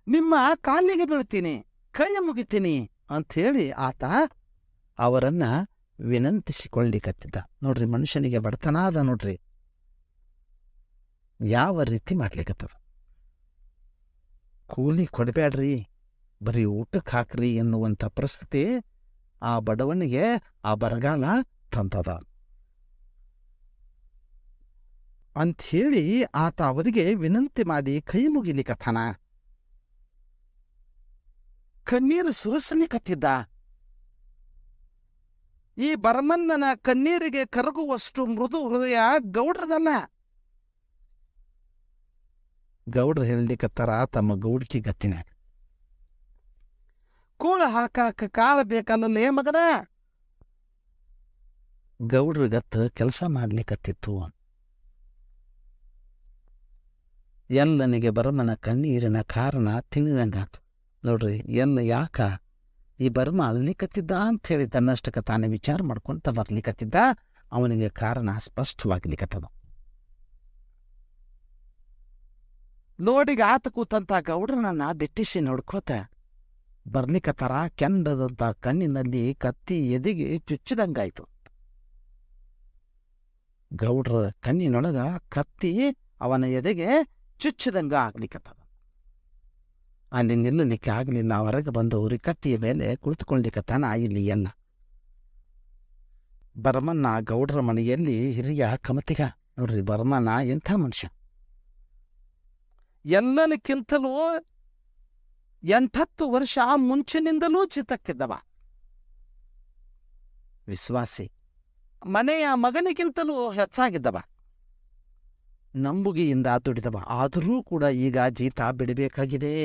ನಿಮ್ಮ ಕಾಲಿಗೆ ಬೀಳ್ತೀನಿ, ಕೈ ಮುಗಿತೀನಿ ಅಂಥೇಳಿ ಆತ ಅವರನ್ನ ವಿನಂತಿಸಿಕೊಳ್ಳಿಕತ್ತಿದ್ದ. ನೋಡ್ರಿ, ಮನುಷ್ಯನಿಗೆ ಬಡತನ ಅದ ನೋಡ್ರಿ, ಯಾವ ರೀತಿ ಮಾಡ್ಲಿಕ್ಕತ್ತದ. ಕೂಲಿ ಕೊಡಬ್ಯಾಡ್ರಿ, ಬರೀ ಊಟಕ್ಕೆ ಹಾಕ್ರಿ ಎನ್ನುವಂಥ ಪರಿಸ್ಥಿತಿ ಆ ಬಡವನಿಗೆ ಆ ಬರಗಾಲ ತಂತದ ಅಂಥೇಳಿ ಆತ ಅವರಿಗೆ ವಿನಂತಿ ಮಾಡಿ ಕೈ ಮುಗಿಲಿಕತ್ತಾನ. ಕಣ್ಣೀರು ಸುರಿಸಲಿಕತ್ತಿದ್ದ. ಈ ಬರ್ಮನ್ನನ ಕಣ್ಣೀರಿಗೆ ಕರಗುವಷ್ಟು ಮೃದು ಹೃದಯ ಗೌಡ್ರದಲ್ಲ. ಗೌಡ್ರು ಹೇಳಲಿಕತ್ತಾರ ತಮ್ಮ ಗೌಡಿಕೆ ಗತ್ತಿನ, ಕೂಳ ಹಾಕಾಕ ಕಾಳ ಬೇಕಲ್ಲೇ ಮಗನ. ಗೌಡ್ರ ಗತ್ತ ಕೆಲಸ ಮಾಡ್ಲಿಕತ್ತಿತ್ತು. ಎಲ್ಲನಿಗೆ ಬರ್ಮನ ಕಣ್ಣೀರಿನ ಕಾರಣ ತಿಳಿದಂಗಾತು. ನೋಡ್ರಿ, ಎಲ್ಲ ಯಾಕ ಈ ಬರ್ಮ ಅಳ್ಲಿಕತ್ತಿದ್ದ ಅಂಥೇಳಿ ತನ್ನಷ್ಟಕ್ಕೆ ತಾನೇ ವಿಚಾರ ಮಾಡ್ಕೊಂತ ಬರ್ಲಿಕತ್ತಿದ್ದ. ಅವನಿಗೆ ಕಾರಣ ಸ್ಪಷ್ಟವಾಗ್ಲಿಕತ್ತದ. ಲೋಡಿಗೆ ಆತ ಕೂತಂತ ಗೌಡ್ರನನ್ನ ದಿಟ್ಟಿಸಿ ನೋಡ್ಕೋತ ಬರ್ಲಿಕತ್ತಾರ. ಕೆಂಡದಂತ ಕಣ್ಣಿನಲ್ಲಿ ಕತ್ತಿ ಎದೆಗೆ ಚುಚ್ಚಿದಂಗಾಯ್ತು. ಗೌಡ್ರ ಕಣ್ಣಿನೊಳಗ ಕತ್ತಿ ಅವನ ಎದೆಗೆ ಚುಚ್ಚಿದಂಗ ಆಗ್ಲಿಕತ್ತದ. ಅಲ್ಲಿ ನಿಲ್ಲಲಿಕ್ಕೆ ಆಗಲಿಲ್ಲ. ಹೊರಗೆ ಬಂದು ಉರಿಕಟ್ಟಿಯ ಮೇಲೆ ಕುಳಿತುಕೊಳ್ಳಿಕತ್ತಾನ. ಇಲ್ಲಿ ಎಲ್ಲ ಬರ್ಮನ್ನ ಗೌಡ್ರ ಮನೆಯಲ್ಲಿ ಹಿರಿಯ ಕಮತಿಗ. ನೋಡ್ರಿ, ಬರ್ಮನ ಎಂಥ ಮನುಷ್ಯ. ಎಲ್ಲನಕ್ಕಿಂತಲೂ 8 ವರ್ಷ ಮುಂಚಿನಿಂದಲೂ ಚಿತ್ತಕ್ಕಿದ್ದವ. ವಿಶ್ವಾಸಿ, ಮನೆಯ ಮಗನಿಗಿಂತಲೂ ಹೆಚ್ಚಾಗಿದ್ದವ. ನಂಬುಗೆಯಿಂದ ದುಡಿದವ. ಆದರೂ ಕೂಡ ಈಗ ಜೀತ ಬಿಡಬೇಕಾಗಿದೆ.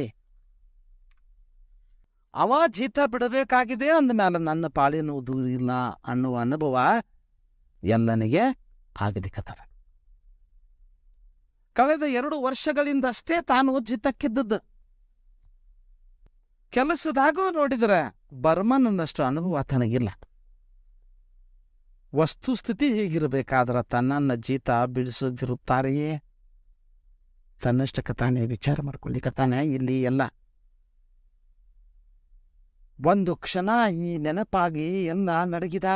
ಅವ ಜೀತ ಬಿಡಬೇಕಾಗಿದೆ ಅಂದಮೇಲೆ ನನ್ನ ಪಾಳಿನುವುದು ಇಲ್ಲ ಅನ್ನುವ ಅನುಭವ ಎಲ್ಲನಿಗೆ ಆಗಲಿಕ್ಕತ್ತದ. ಕಳೆದ 2 ವರ್ಷಗಳಿಂದಷ್ಟೇ ತಾನು ಜಿತಕ್ಕಿದ್ದದ್ದು. ಕೆಲಸದಾಗೂ ನೋಡಿದರೆ ಬರ್ಮನ್ನಷ್ಟು ಅನುಭವ ತನಗಿಲ್ಲ. ವಸ್ತುಸ್ಥಿತಿ ಹೀಗಿರಬೇಕಾದ್ರೆ ತನ್ನನ್ನು ಜೀತ ಬಿಡಿಸದಿರುತ್ತಾರೆಯೇ? ತನ್ನಷ್ಟಕ್ಕೆ ತಾನೇ ವಿಚಾರ ಮಾಡ್ಕೊಳ್ಳಿಕತ್ತಾನೆ ಇಲ್ಲಿ ಎಲ್ಲ. ಒಂದು ಕ್ಷಣ ಈ ನೆನಪಾಗಿ ಎಲ್ಲ ನಡಗಿದ.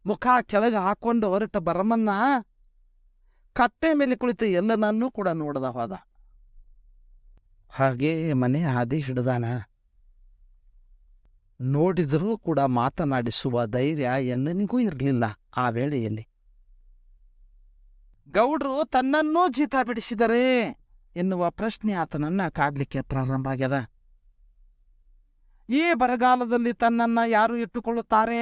ಮುಖ ಕೆಳಗೆ ಹಾಕೊಂಡು ಹೊರಟ ಬರಮನ್ನ ಕಟ್ಟೆ ಮೇಲೆ ಕುಳಿತು ಎಲ್ಲನನ್ನೂ ಕೂಡ ನೋಡದ ಹೋದ. ಹಾಗೇ ಮನೆ ಹಾದಿ ಹಿಡ್ದಾನ. ನೋಡಿದರೂ ಕೂಡ ಮಾತನಾಡಿಸುವ ಧೈರ್ಯ ಎಲ್ಲನಿಗೂ ಇರಲಿಲ್ಲ ಆ ವೇಳೆಯಲ್ಲಿ. ಗೌಡ್ರು ತನ್ನನ್ನೂ ಜೀತ ಬಿಡಿಸಿದರೆ ಎನ್ನುವ ಪ್ರಶ್ನೆ ಆತನನ್ನ ಕಾಡ್ಲಿಕ್ಕೆ ಪ್ರಾರಂಭ ಆಗ್ಯದ. ಈ ಬರಗಾಲದಲ್ಲಿ ತನ್ನನ್ನ ಯಾರು ಇಟ್ಟುಕೊಳ್ಳುತ್ತಾರೆ?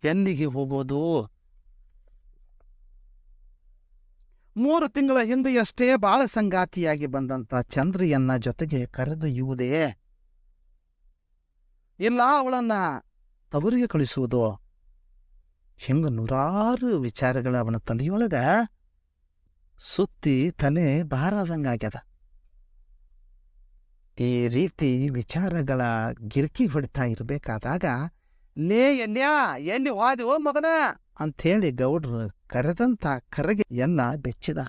ಎಲ್ಲಿಗೆ ಹೋಗೋದು? 3 ತಿಂಗಳ ಹಿಂದೆಯಷ್ಟೇ ಬಾಳ ಸಂಗಾತಿಯಾಗಿ ಬಂದಂತ ಚಂದ್ರಿಯನ್ನ ಜೊತೆಗೆ ಕರೆದೊಯ್ಯುವುದೇ, ಇಲ್ಲ ಅವಳನ್ನ ತವರಿಗೆ ಕಳಿಸುವುದು, ಹಿಂಗ 100 ವಿಚಾರಗಳ ಅವನ ತಲೆಯೊಳಗ ಸುತ್ತಿ ತಲೆ ಭಾರದಂಗಾಗ್ಯದ. ಈ ರೀತಿ ವಿಚಾರಗಳ ಗಿರ್ಕಿ ಹೊಡಿತಾ ಇರಬೇಕಾದಾಗ, ಲೇ ಎಲ್ಲಿ ಹೋದೆವೋ ಮಗನ ಅಂಥೇಳಿ ಗೌಡ್ರು ಕರೆದಂತ ಕರೆಗೆ ಎಲ್ಲ ಬೆಚ್ಚಿದ.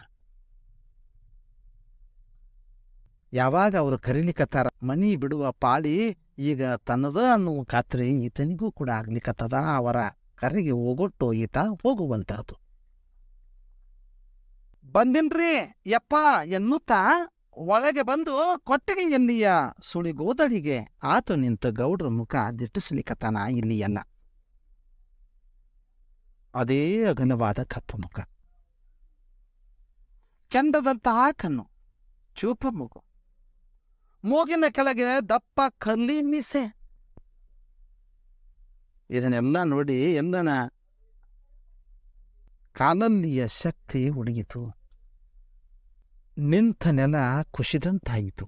ಯಾವಾಗ ಅವರು ಕರೀಲಿಕ್ಕತ್ತಾರ, ಮನಿ ಬಿಡುವ ಪಾಳಿ ಈಗ ತನ್ನದ ಅನ್ನುವ ಖಾತ್ರಿ ಈತನಿಗೂ ಕೂಡ ಆಗ್ಲಿಕ್ಕತ್ತದ. ಅವರ ಕರೆಗೆ ಹೋಗೊಟ್ಟು ಈತ ಹೋಗುವಂತಹದ್ದು. ಬಂದಿನ್ರಿ ಯಪ್ಪ ಎನ್ನುತ್ತಾ ಒಳಗೆ ಬಂದು ಕೊಟ್ಟಿಗೆಯಲ್ಲಿಯ ಸುಳಿಗೋದಡಿಗೆ ಆತ ನಿಂತ ಗೌಡ್ರ ಮುಖ ದಿಟ್ಟಿಸ್ಲಿಕ್ಕತ್ತಾನ ಇಲ್ಲಿ ಎಲ್ಲ. ಅದೇ ಅಗನವಾದ ಕಪ್ಪು ಮುಖ, ಕೆಂಡದಂತಹ ಕಣ್ಣು, ಚೂಪ ಮೂಗು, ಮೂಗಿನ ಕೆಳಗೆ ದಪ್ಪ ಕಲ್ಲಿ ಮೀಸೆ. ಇದನ್ನೆಲ್ಲ ನೋಡಿ ಎಲ್ಲನ ಕಾಲಲ್ಲಿಯ ಶಕ್ತಿ ಉಡುಗಿತು. ನಿಂತ ನೆಲ ಕುಸಿದಂತಾಯಿತು.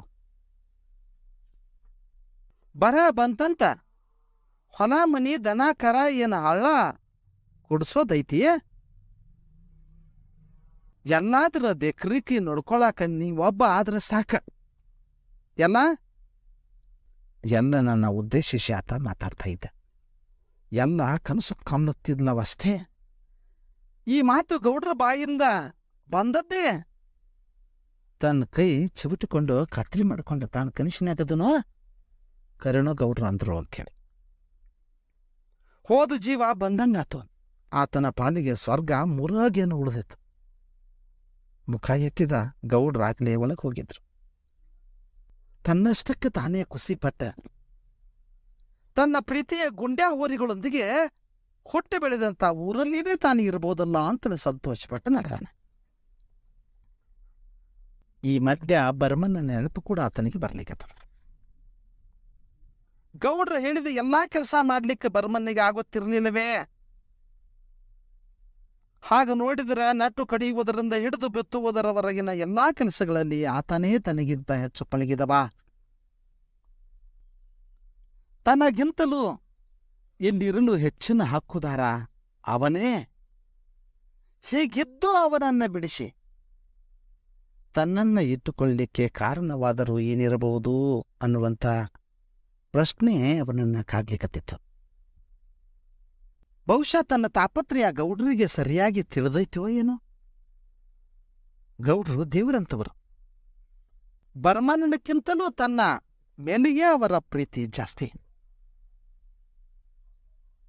ಬರ ಬಂತಂತ ಹೊಲ ಮನಿ ದನ ಕರ ಏನು ಹಳ್ಳ ಕುಡ್ಸೋದೈತಿ? ಎಲ್ಲಾದ್ರ ದೇಕ್ರಿಕಿ ನೋಡ್ಕೊಳಕ ನೀವೊಬ್ಬ ಆದ್ರೆ ಸಾಕ. ಎಲ್ಲ ನನ್ನ ಉದ್ದೇಶಿಸಿ ಆತ ಮಾತಾಡ್ತಾ ಇದ್ದ. ಎಲ್ಲ ಕನಸು ಕಾಣುತ್ತಿದ್ಲವಷ್ಟೇ. ಈ ಮಾತು ಗೌಡ್ರ ಬಾಯಿಂದ ಬಂದದ್ದೇ. ತನ್ನ ಕೈ ಚಿವಿಟಿಕೊಂಡು ಕತ್ರಿ ಮಾಡಿಕೊಂಡು ತಾನು ಕನಸಿನಾಗದನೋ ಕರೆಣೋ ಗೌಡ್ರು ಅಂದ್ರು ಅಂಥೇಳಿ. ಹೋದ ಜೀವ ಬಂದಂಗಾತು. ಆತನ ಪಾಲಿಗೆ ಸ್ವರ್ಗ ಮುರಾಗೇನು ಉಳಿದಿತ್ತು. ಮುಖ ಎತ್ತಿದ ಗೌಡ್ರಾಗ್ಲೇ ಒಳಗೆ ಹೋಗಿದ್ರು. ತನ್ನಷ್ಟಕ್ಕೆ ತಾನೇ ಖುಷಿಪಟ್ಟ. ತನ್ನ ಪ್ರೀತಿಯ ಗುಂಡ್ಯಾ ಹೋರಿಗಳೊಂದಿಗೆ ಹುಟ್ಟಿ ಬೆಳೆದಂಥ ಊರಲ್ಲಿನೇ ತಾನು ಇರಬಹುದಲ್ಲ ಅಂತ ಸಂತೋಷಪಟ್ಟು ನಡೆದಾನ. ಈ ಮಧ್ಯ ಬರ್ಮನ್ನ ನೆನಪು ಕೂಡ ಆತನಿಗೆ ಬರ್ಲಿಕ್ಕತ್ತದ. ಗೌಡ್ರ ಹೇಳಿದ ಎಲ್ಲಾ ಕೆಲಸ ಮಾಡ್ಲಿಕ್ಕೆ ಬರ್ಮನ್ನಿಗೆ ಆಗುತ್ತಿರಲಿಲ್ಲವೇ? ಹಾಗ ನೋಡಿದ್ರೆ ನಟ್ಟು ಕಡಿಯುವುದರಿಂದ ಹಿಡಿದು ಬೆತ್ತುವುದರವರೆಗಿನ ಎಲ್ಲಾ ಕೆಲಸಗಳಲ್ಲಿ ಆತನೇ ತನಗಿಂತ ಹೆಚ್ಚು ಪಳಗಿದವ. ತನಗಿಂತಲೂ ಎಲ್ಲಿರಲು ಹೆಚ್ಚಿನ ಹಕ್ಕುದಾರ ಅವನೇ. ಹೀಗಿದ್ದು ಅವನನ್ನ ಬಿಡಿಸಿ ತನ್ನನ್ನ ಇಟ್ಟುಕೊಳ್ಳಲಿಕ್ಕೆ ಕಾರಣವಾದರೂ ಏನಿರಬಹುದು ಅನ್ನುವಂಥ ಪ್ರಶ್ನೆ ಅವನನ್ನ ಕಾಡ್ಲಿಕ್ಕತ್ತಿತ್ತು. ಬಹುಶಃ ತನ್ನ ತಾಪತ್ರೆಯ ಗೌಡ್ರಿಗೆ ಸರಿಯಾಗಿ ತಿಳಿದೈತೋ ಏನೋ. ಗೌಡ್ರು ದೇವರಂತವರು. ಬರ್ಮನ್ನಕ್ಕಿಂತಲೂ ತನ್ನ ಮೇಲೆಯೇ ಅವರ ಪ್ರೀತಿ ಜಾಸ್ತಿ.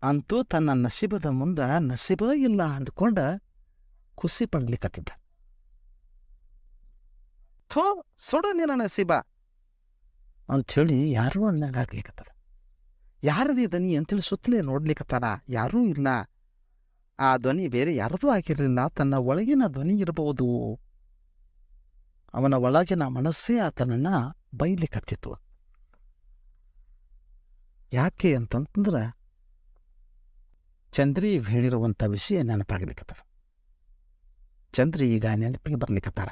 ಅಂತೂ ತನ್ನ ನಸೀಬದ ಮುಂದ ನಸೀಬ ಇಲ್ಲ ಅಂದ್ಕೊಂಡ ಖುಷಿ ಪಡ್ಲಿಕ್ಕತ್ತಿದ್ದ. ಥೋ ಸುಡು ನಿನ್ನ ನಸೀಬ ಅಂಥೇಳಿ ಯಾರೂ ಅನ್ನಂಗಾಗ್ಲಿಕ್ಕತ್ತದ. ಯಾರದಿ ದನಿ ಅಂತೇಳಿ ಸುತ್ತಲೇ ನೋಡ್ಲಿಕ್ಕತ್ತಾರ. ಯಾರೂ ಇಲ್ಲ. ಆ ಧ್ವನಿ ಬೇರೆ ಯಾರದೂ ಆಗಿರಲಿಲ್ಲ. ತನ್ನ ಒಳಗಿನ ಧ್ವನಿ ಇರಬಹುದು. ಅವನ ಒಳಗಿನ ಮನಸ್ಸೇ ಆತನನ್ನ ಬೈಲಿಕ್ಕತ್ತಿತ್ತು. ಯಾಕೆ ಅಂತಂದ್ರೆ ಚಂದ್ರಿ ಹೇಳಿರುವಂಥ ವಿಷಯ ನೆನಪಾಗ್ಲಿಕ್ಕತ್ತದ. ಚಂದ್ರಿ ಈಗ ನೆನಪಿಗೆ ಬರ್ಲಿಕ್ಕತ್ತಾಳ.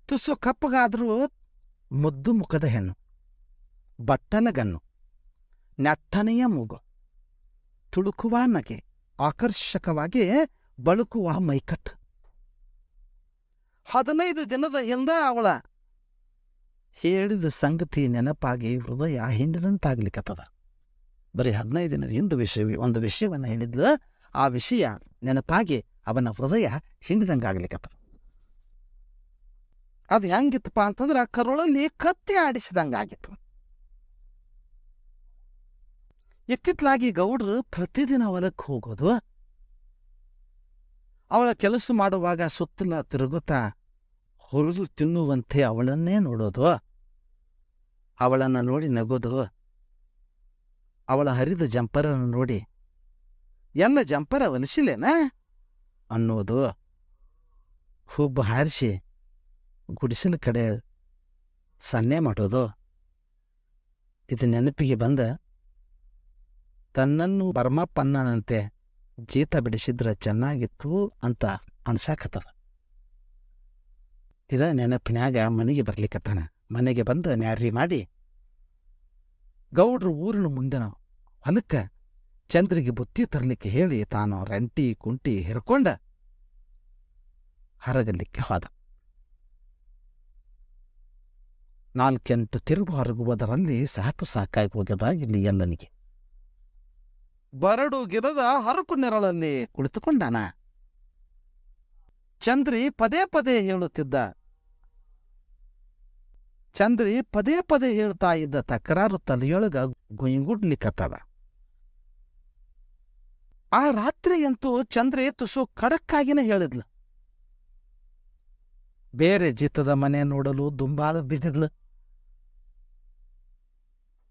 ತುಸು ಕಪ್ಪಗಾದರೂ ಮುದ್ದು ಮುಖದ ಹೆಣ್ಣು, ಬಟ್ಟಲಗನ್ನು, ನೆಟ್ಟನೆಯ ಮೂಗು, ತುಳುಕುವ ನಗೆ, ಆಕರ್ಷಕವಾಗಿ ಬಳುಕುವ ಮೈಕಟ್ಟು. 15 ದಿನದ ಹಿಂದ ಅವಳ ಹೇಳಿದ ಸಂಗತಿ ನೆನಪಾಗಿ ಹೃದಯ ಹಿಂಡಿದಂತಾಗ್ಲಿಕ್ಕತ್ತದ. ಬರೀ 15 ದಿನದ ಹಿಂದೆ ಒಂದು ವಿಷಯವನ್ನು ಹೇಳಿದ್ಲು. ಆ ವಿಷಯ ನೆನಪಾಗಿ ಅವನ ಹೃದಯ ಹಿಂಡಿದಂಗಾಗ್ಲಿಕ್ಕತ್ತದ. ಅದು ಹೆಂಗಿತ್ತಪ್ಪ ಅಂತಂದ್ರೆ ಕರುಳಲ್ಲಿ ಕತ್ತಿ ಆಡಿಸಿದಂಗಾಗಿತ್ತು. ಇತ್ತಿತ್ತಲಾಗಿ ಗೌಡ್ರು ಪ್ರತಿದಿನ ಹೊಲಕ್ಕೆ ಹೋಗೋದು, ಅವಳ ಕೆಲಸ ಮಾಡುವಾಗ ಸುತ್ತಲ ತಿರುಗುತ್ತಾ ಹುರಿದು ತಿನ್ನುವಂತೆ ಅವಳನ್ನೇ ನೋಡೋದು, ಅವಳನ್ನು ನೋಡಿ ನಗೋದು, ಅವಳ ಹರಿದ ಜಂಪರನ್ನು ನೋಡಿ ಎಲ್ಲ ಜಂಪರ ಹೊಲಿಸಿಲೇನ ಅನ್ನೋದು, ಹುಬ್ಬು ಹಾರಿಸಿ ಗುಡಿಸಲ ಕಡೆ ಸನ್ನೆ ಮಾಡೋದು. ಇದು ನೆನಪಿಗೆ ಬಂದ ತನ್ನನ್ನು ಬರ್ಮಪ್ಪನ್ನಂತೆ ಜೀತ ಬಿಡಿಸಿದ್ರೆ ಚೆನ್ನಾಗಿತ್ತು ಅಂತ ಅನ್ಸಾಕತ್ತದ. ಇದ ನೆನಪಿನ್ಯಾಗ ಮನೆಗೆ ಬರ್ಲಿಕ್ಕತ್ತಾನ. ಮನೆಗೆ ಬಂದು ನ್ಯಾರಿ ಮಾಡಿ ಗೌಡ್ರು ಊರಿನ ಮುಂದಿನ ಹೊಲಕ್ಕೆ ಚಂದ್ರಿಗೆ ಬುತ್ತಿ ತರಲಿಕ್ಕೆ ಹೇಳಿ ತಾನು ರಂಟಿ ಕುಂಟಿ ಹಿರ್ಕೊಂಡ ಹರಗಲಿಕ್ಕೆ ಹೋದ. 4-8 ತಿರುಗು ಹರಗುವುದರಲ್ಲಿ ಸಾಕಾಗಿ ಹೋಗ್ಯದ ಇಲ್ಲಿ ಎಲ್ಲನಿಗೆ. ಬರಡು ಗಿರದ ಹರಕು ನೆರಳಲ್ಲಿ ಕುಳಿತುಕೊಂಡಾನ. ಚಂದ್ರಿ ಪದೇ ಪದೇ ಹೇಳ್ತಾ ಇದ್ದ ತಕರಾರು ತಲೆಯೊಳಗ ಗುಂಗುಡ್ಲಿಕ್ಕತ್ತದ. ಆ ರಾತ್ರಿಯಂತೂ ಚಂದ್ರಿ ತುಸು ಖಡಕ್ಕಾಗಿನೇ ಹೇಳಿದ್ಲು. ಬೇರೆ ಜಿತ್ತದ ಮನೆ ನೋಡಲು ದುಂಬಾಲು ಬಿದ್ದಿದ್ಲು.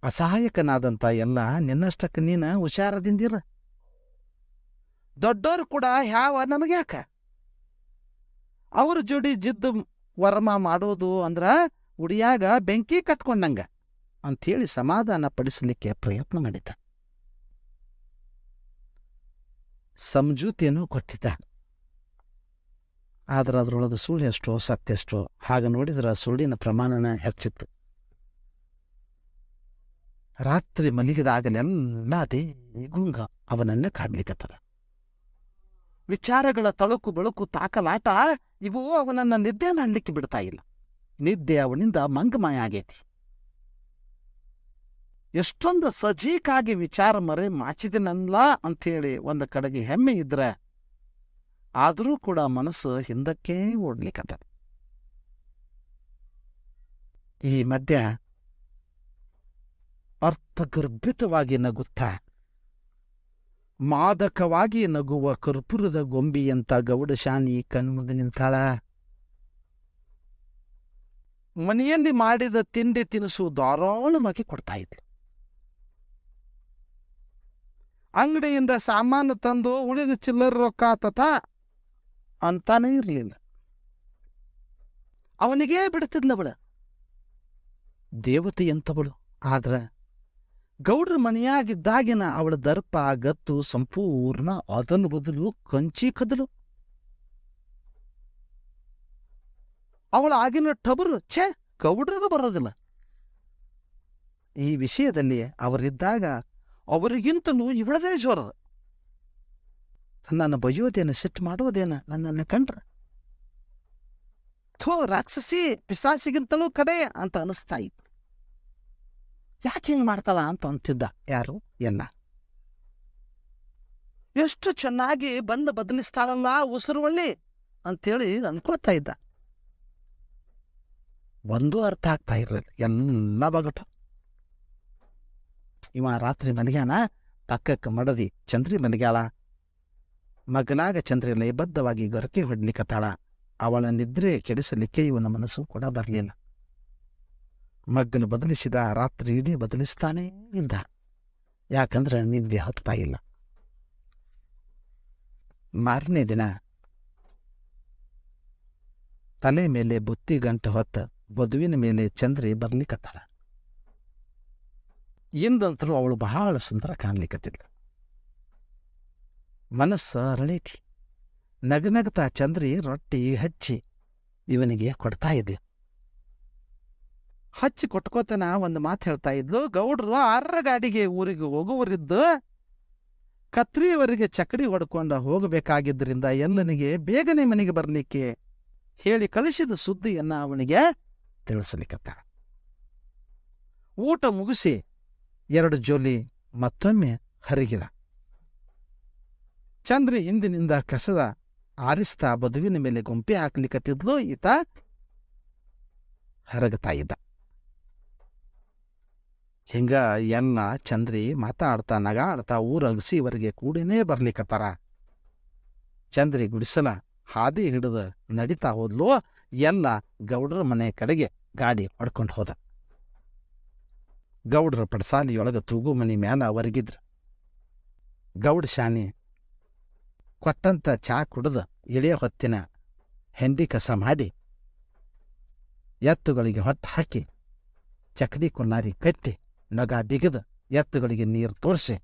ಅಸಹಾಯಕನಾದಂತ ಎಲ್ಲ ನಿನ್ನಷ್ಟಕ್ಕೆ ನೀನ ಹುಷಾರದಿಂದಿರ. ದೊಡ್ಡೋರು ಕೂಡ ಯಾವ ನಮಗ್ಯಾಕ, ಅವ್ರ ಜೋಡಿ ಜಿದ್ದು ವರ್ಮ ಮಾಡೋದು ಅಂದ್ರ ಉಡಿಯಾಗ ಬೆಂಕಿ ಕಟ್ಕೊಂಡಂಗ ಅಂಥೇಳಿ ಸಮಾಧಾನ ಪಡಿಸಲಿಕ್ಕೆ ಪ್ರಯತ್ನ ಮಾಡಿದ್ದ. ಸಮಜೂತಿಯನ್ನು ಕೊಟ್ಟಿದ್ದ. ಆದ್ರೆ ಅದರೊಳಗೆ ಸುಳ್ಳು ಎಷ್ಟೋ ಸತ್ಯೆಷ್ಟೋ. ಹಾಗೆ ನೋಡಿದ್ರೆ ಸುಳ್ಳಿನ ಪ್ರಮಾಣನ ಹೆಚ್ಚಿತ್ತು. ರಾತ್ರಿ ಮಲಗಿದಾಗಲೆಲ್ಲ ಅದೇ ಗುಂಗ ಅವನನ್ನೇ ಕಾಡ್ಲಿಕ್ಕತ್ತದ. ವಿಚಾರಗಳ ತಳುಕು ಬೆಳಕು ತಾಕಲಾಟ ಇವು ಅವನನ್ನ ನಿದ್ದೆ ಮಾಡಲಿಕ್ಕೆ ಬಿಡ್ತಾ ಇಲ್ಲ. ನಿದ್ದೆ ಅವನಿಂದ ಮಂಗಮಯ ಆಗೈತಿ. ಎಷ್ಟೊಂದು ಸಜೀಕಾಗಿ ವಿಚಾರ ಮರೆ ಮಾಚಿದಿನಲ್ಲ ಅಂಥೇಳಿ ಒಂದು ಕಡೆಗೆ ಹೆಮ್ಮೆ ಇದ್ರೆ ಆದರೂ ಕೂಡ ಮನಸ್ಸು ಹಿಂದಕ್ಕೇ ಓಡ್ಲಿಕ್ಕತ್ತದ. ಈ ಮಧ್ಯ ಅರ್ಥಗರ್ಭಿತವಾಗಿ ನಗುತ್ತಾ ಮಾದಕವಾಗಿ ನಗುವ ಕರ್ಪೂರದ ಗೊಂಬಿಯಂತ ಗೌಡಶಾನಿ ಕಣ್ಮುಂದೆ ನಿಂತಾಳ. ಮನೆಯಲ್ಲಿ ಮಾಡಿದ ತಿಂಡಿ ತಿನಿಸು ಧಾರಾಳವಾಗಿ ಕೊಡ್ತಾ ಇದ್ಲು. ಅಂಗಡಿಯಿಂದ ಸಾಮಾನು ತಂದು ಉಳಿದ ಚಿಲ್ಲರ ರೊಕ್ಕ ಆತತ ಅಂತಾನೇ ಇರಲಿಲ್ಲ. ಅವನಿಗೇ ಬಿಡ್ತಿದ್ಲವಳ. ದೇವತೆಯಂತವಳು. ಆದ್ರ ಗೌಡ್ರ ಮನೆಯಾಗಿದ್ದಾಗಿನ ಅವಳ ದರ್ಪ ಗತ್ತು ಸಂಪೂರ್ಣ ಅದನ್ನು ಬದಲು ಕಂಚಿ ಕದಲು. ಅವಳ ಆಗಿನ ಟಬರು ಗೌಡ್ರಿಗೂ ಬರೋದಿಲ್ಲ. ಈ ವಿಷಯದಲ್ಲಿ ಅವರಿದ್ದಾಗ ಅವರಿಗಿಂತಲೂ ಇವಳದೇ ಜೋರದ. ನನ್ನ ಬಯ್ಯೋದೇನ ಸಿಟ್ಟು ಮಾಡೋದೇನ ನನ್ನನ್ನು ಕಂಡ್ರ ರಾಕ್ಷಸಿ ಪಿಸಾಸಿಗಿಂತಲೂ ಕಡೆ ಅಂತ ಅನಿಸ್ತಾ ಇತ್ತು. ಯಾಕೆ ಹಿಂಗೆ ಮಾಡ್ತಾಳ ಅಂತ ಅಂತಿದ್ದ ಯಾರು ಎಲ್ಲ. ಎಷ್ಟು ಚೆನ್ನಾಗಿ ಬಂದು ಬದಲಿಸ್ತಾಳಲ್ಲ ಉಸಿರುವಳ್ಳಿ ಅಂತೇಳಿ ಅನ್ಕೊಳ್ತಾ ಇದ್ದ. ಒಂದೂ ಅರ್ಥ ಆಗ್ತಾ ಇರಲಿಲ್ಲ. ಎಲ್ಲ ಬಗಟ. ಇವ ರಾತ್ರಿ ಮಲಗ್ಯಾನ. ಪಕ್ಕಕ್ಕೆ ಮಡದಿ ಚಂದ್ರಿ ಮಲಗ್ಯಾಳ. ಮಗನಾಗ ಚಂದ್ರಿ ಲಯಬದ್ಧವಾಗಿ ಗೊರಕೆ ಹೊಡ್ಲಿಕ್ಕತ್ತಾಳ. ಅವಳ ನಿದ್ರೆ ಕೆಡಿಸಲಿಕ್ಕೆ ಇವನ ಮನಸ್ಸು ಕೂಡ ಬರಲಿಲ್ಲ. ಮಗ್ಗನು ಬದಲಿಸಿದ, ರಾತ್ರಿ ಇಡೀ ಬದಲಿಸ್ತಾನೇ ಇದ್ದ. ಯಾಕಂದ್ರೆ ನಿದ್ದೆ ಹತ್ತಾ ಇಲ್ಲ. ಮಾರನೇ ದಿನ ತಲೆ ಮೇಲೆ ಬುತ್ತಿ ಗಂಟು ಹೊತ್ತ ಬದುವಿನ ಮೇಲೆ ಚಂದ್ರಿ ಬರ್ಲಿಕ್ಕತ್ತಾಳ. ಇಂದಂತರೂ ಅವಳು ಬಹಳ ಸುಂದರ ಕಾಣ್ಲಿಕ್ಕತ್ತಿದ್ಲು. ಮನಸ್ಸ ಅರಳೈತಿ. ನಗನಗತಾ ಚಂದ್ರಿ ರೊಟ್ಟಿ ಹಚ್ಚಿ ಇವನಿಗೆ ಕೊಡ್ತಾ ಇದ್ಲು. ಹಚ್ಚಿ ಕೊಟ್ಕೋತನ ಒಂದು ಮಾತು ಹೇಳ್ತಾ ಇದ್ಲು. ಗೌಡ್ರು 6 ಗಾಡಿಗೆ ಊರಿಗೆ ಹೋಗುವರಿದ್ದು ಕತ್ರಿಯವರೆಗೆ ಚಕಡಿ ಹೊಡ್ಕೊಂಡ ಹೋಗಬೇಕಾಗಿದ್ದರಿಂದ ಎಲ್ಲನಿಗೆ ಬೇಗನೆ ಮನೆಗೆ ಬರಲಿಕ್ಕೆ ಹೇಳಿ ಕಳಿಸಿದ ಸುದ್ದಿಯನ್ನ ಅವನಿಗೆ ತಿಳಿಸಲಿಕ್ಕತ್ತಾಳ. ಊಟ ಮುಗಿಸಿ 2 ಜೋಲಿ ಮತ್ತೊಮ್ಮೆ ಹರಿಗಿದ. ಚಂದ್ರಿ ಹಿಂದಿನಿಂದ ಕಸದ ಆರಿಸ್ತಾ ಬದುವಿನ ಮೇಲೆ ಗೊಂಪೆ ಹಾಕ್ಲಿಕ್ಕತ್ತಿದ್ಲು. ಈತ ಹರಗತಾ ಇದ್ದ. ಹಿಂಗ ಎಲ್ಲ ಚಂದ್ರಿ ಮಾತಾಡ್ತಾ ನಗಾಡ್ತಾ ಊರಗಸಿವರೆಗೆ ಕೂಡಿನೇ ಬರ್ಲಿಕ್ಕತ್ತಾರ. ಚಂದ್ರಿ ಗುಡಿಸಲ ಹಾದಿ ಹಿಡಿದು ನಡೀತಾ ಹೋದ್ಲು. ಎಲ್ಲ ಗೌಡ್ರ ಮನೆ ಕಡೆಗೆ ಗಾಡಿ ಹೊಡ್ಕೊಂಡು ಹೋದ. ಗೌಡ್ರ ಪಡಸಾಲಿಯೊಳಗ ತೂಗು ಮನಿ ಮ್ಯಾಲ ಹೊರಗಿದ್ರ. ಗೌಡ ಶಾನಿ ಕೊಟ್ಟಂತ ಚಾ ಕುಡಿದ ಇಳಿಯ ಹೊತ್ತಿನ ಹೆಂಡಿ ಕಸ ಮಾಡಿ ಎತ್ತುಗಳಿಗೆ ಹೊಟ್ಟು ಹಾಕಿ ಚಕಡಿ ಕೊಲ್ಲಾರಿ ಕಟ್ಟಿ ನಗ ಬಿಗಿದ ಎತ್ತುಗಳಿಗೆ ನೀರು ತೋರಿಸಿ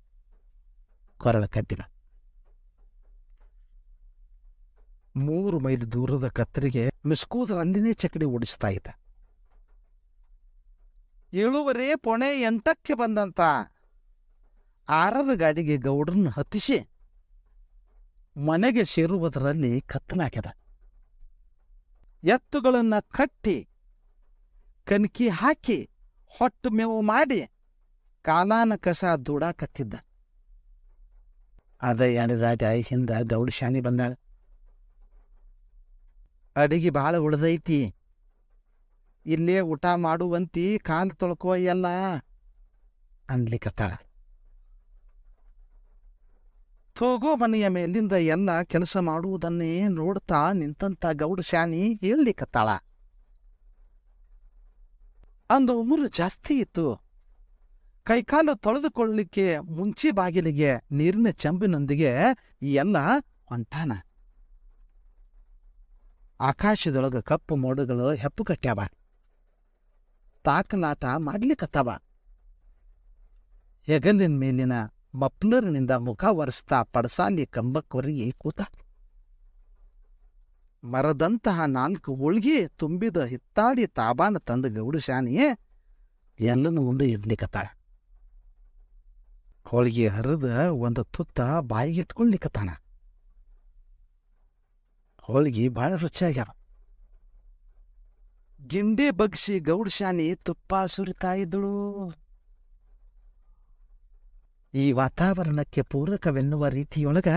ಕೊರಳ ಕಟ್ಟಿದ. 3 ಮೈಲು ದೂರದ ಕತ್ತರಿಗೆ ಮಿಸ್ಕೂದ್ರ ಅಲ್ಲಿನೇ ಚಕಡಿ ಓಡಿಸ್ತಾ ಇದ್ದ. 7:45 ಬಂದಂತ 6 ಗಾಡಿಗೆ ಗೌಡ್ರನ್ನ ಹತ್ತಿಸಿ ಮನೆಗೆ ಸೇರುವುದರಲ್ಲಿ ಕತ್ತಲಾಗ್ಯದ. ಎತ್ತುಗಳನ್ನ ಕಟ್ಟಿ ಕನ್ಕಿ ಹಾಕಿ ಹೊಟ್ಟು ಮೇವು ಮಾಡಿ ಕಾಲಾನ ಕಸ ದೂಡಾಕತ್ತಿದ್ದ. ಅದ ಎಣಿದಾಗ ಹಿಂದ ಗೌಡ ಶಾನಿ ಬಂದಾಳ. ಅಡಿಗೆ ಭಾಳ ಉಳ್ದೈತಿ, ಇಲ್ಲೇ ಊಟ ಮಾಡುವಂತಿ ಕಾಲು ತೊಳ್ಕೋ ಎಲ್ಲ ಅನ್ಲಿಕ್ಕತ್ತಾಳ. ತೋಗೋ ಮನೆಯ ಮೇಲಿಂದ ಎಲ್ಲ ಕೆಲಸ ಮಾಡುವುದನ್ನೇ ನೋಡ್ತಾ ನಿಂತಂತ ಗೌಡ ಶಾನಿ ಹೇಳಲಿಕ್ಕತ್ತಾಳ. ಅಂದು ಉಮರು ಜಾಸ್ತಿ ಇತ್ತು. ಕೈಕಾಲು ತೊಳೆದುಕೊಳ್ಳಲಿಕ್ಕೆ ಮುಂಚೆ ಬಾಗಿಲಿಗೆ ನೀರಿನ ಚೆಂಬಿನೊಂದಿಗೆ ಎಲ್ಲ ಹೊಂಟಾನ. ಆಕಾಶದೊಳಗ ಕಪ್ಪು ಮೋಡಗಳು ಹೆಪ್ಪು ಕಟ್ಟ್ಯಾವ. ತಾಕಲಾಟ ಮಾಡ್ಲಿಕ್ಕತ್ತಾವ. ಹೆಗಲಿನ ಮೇಲಿನ ಮಪ್ಲರ್ನಿಂದ ಮುಖ ಒರೆಸ್ತಾ ಪಡಸಾಲಿ ಕಂಬಕ್ಕೊರಗಿ ಕೂತ. ಮರದಂತಹ 4 ಹೋಳ್ಗಿ ತುಂಬಿದ ಹಿತ್ತಾಡಿ ತಾಬಾನ ತಂದ ಗೌಡ ಶಾನಿಯೇ ಎಲ್ಲನೂ ಉಂಡು ಇಡ್ಲಿಕ್ಕತ್ತಾಳ. ಹೋಳಿಗೆ ಹರಿದ ಒಂದು ತುತ್ತ ಬಾಯಿಗಿಟ್ಕೊಳ್ಲಿಕ್ಕತ್ತಾನ. ಹೋಳಿಗೆ ಭಾಳ ರುಚಿಯಾಗ್ಯಾವ. ಗಿಂಡಿ ಬಗ್ಸಿ ಗೌಡ ಶಾನಿ ತುಪ್ಪ ಸುರಿತಾ ಇದ್ದಳು. ಈ ವಾತಾವರಣಕ್ಕೆ ಪೂರಕವೆನ್ನುವ ರೀತಿಯೊಳಗ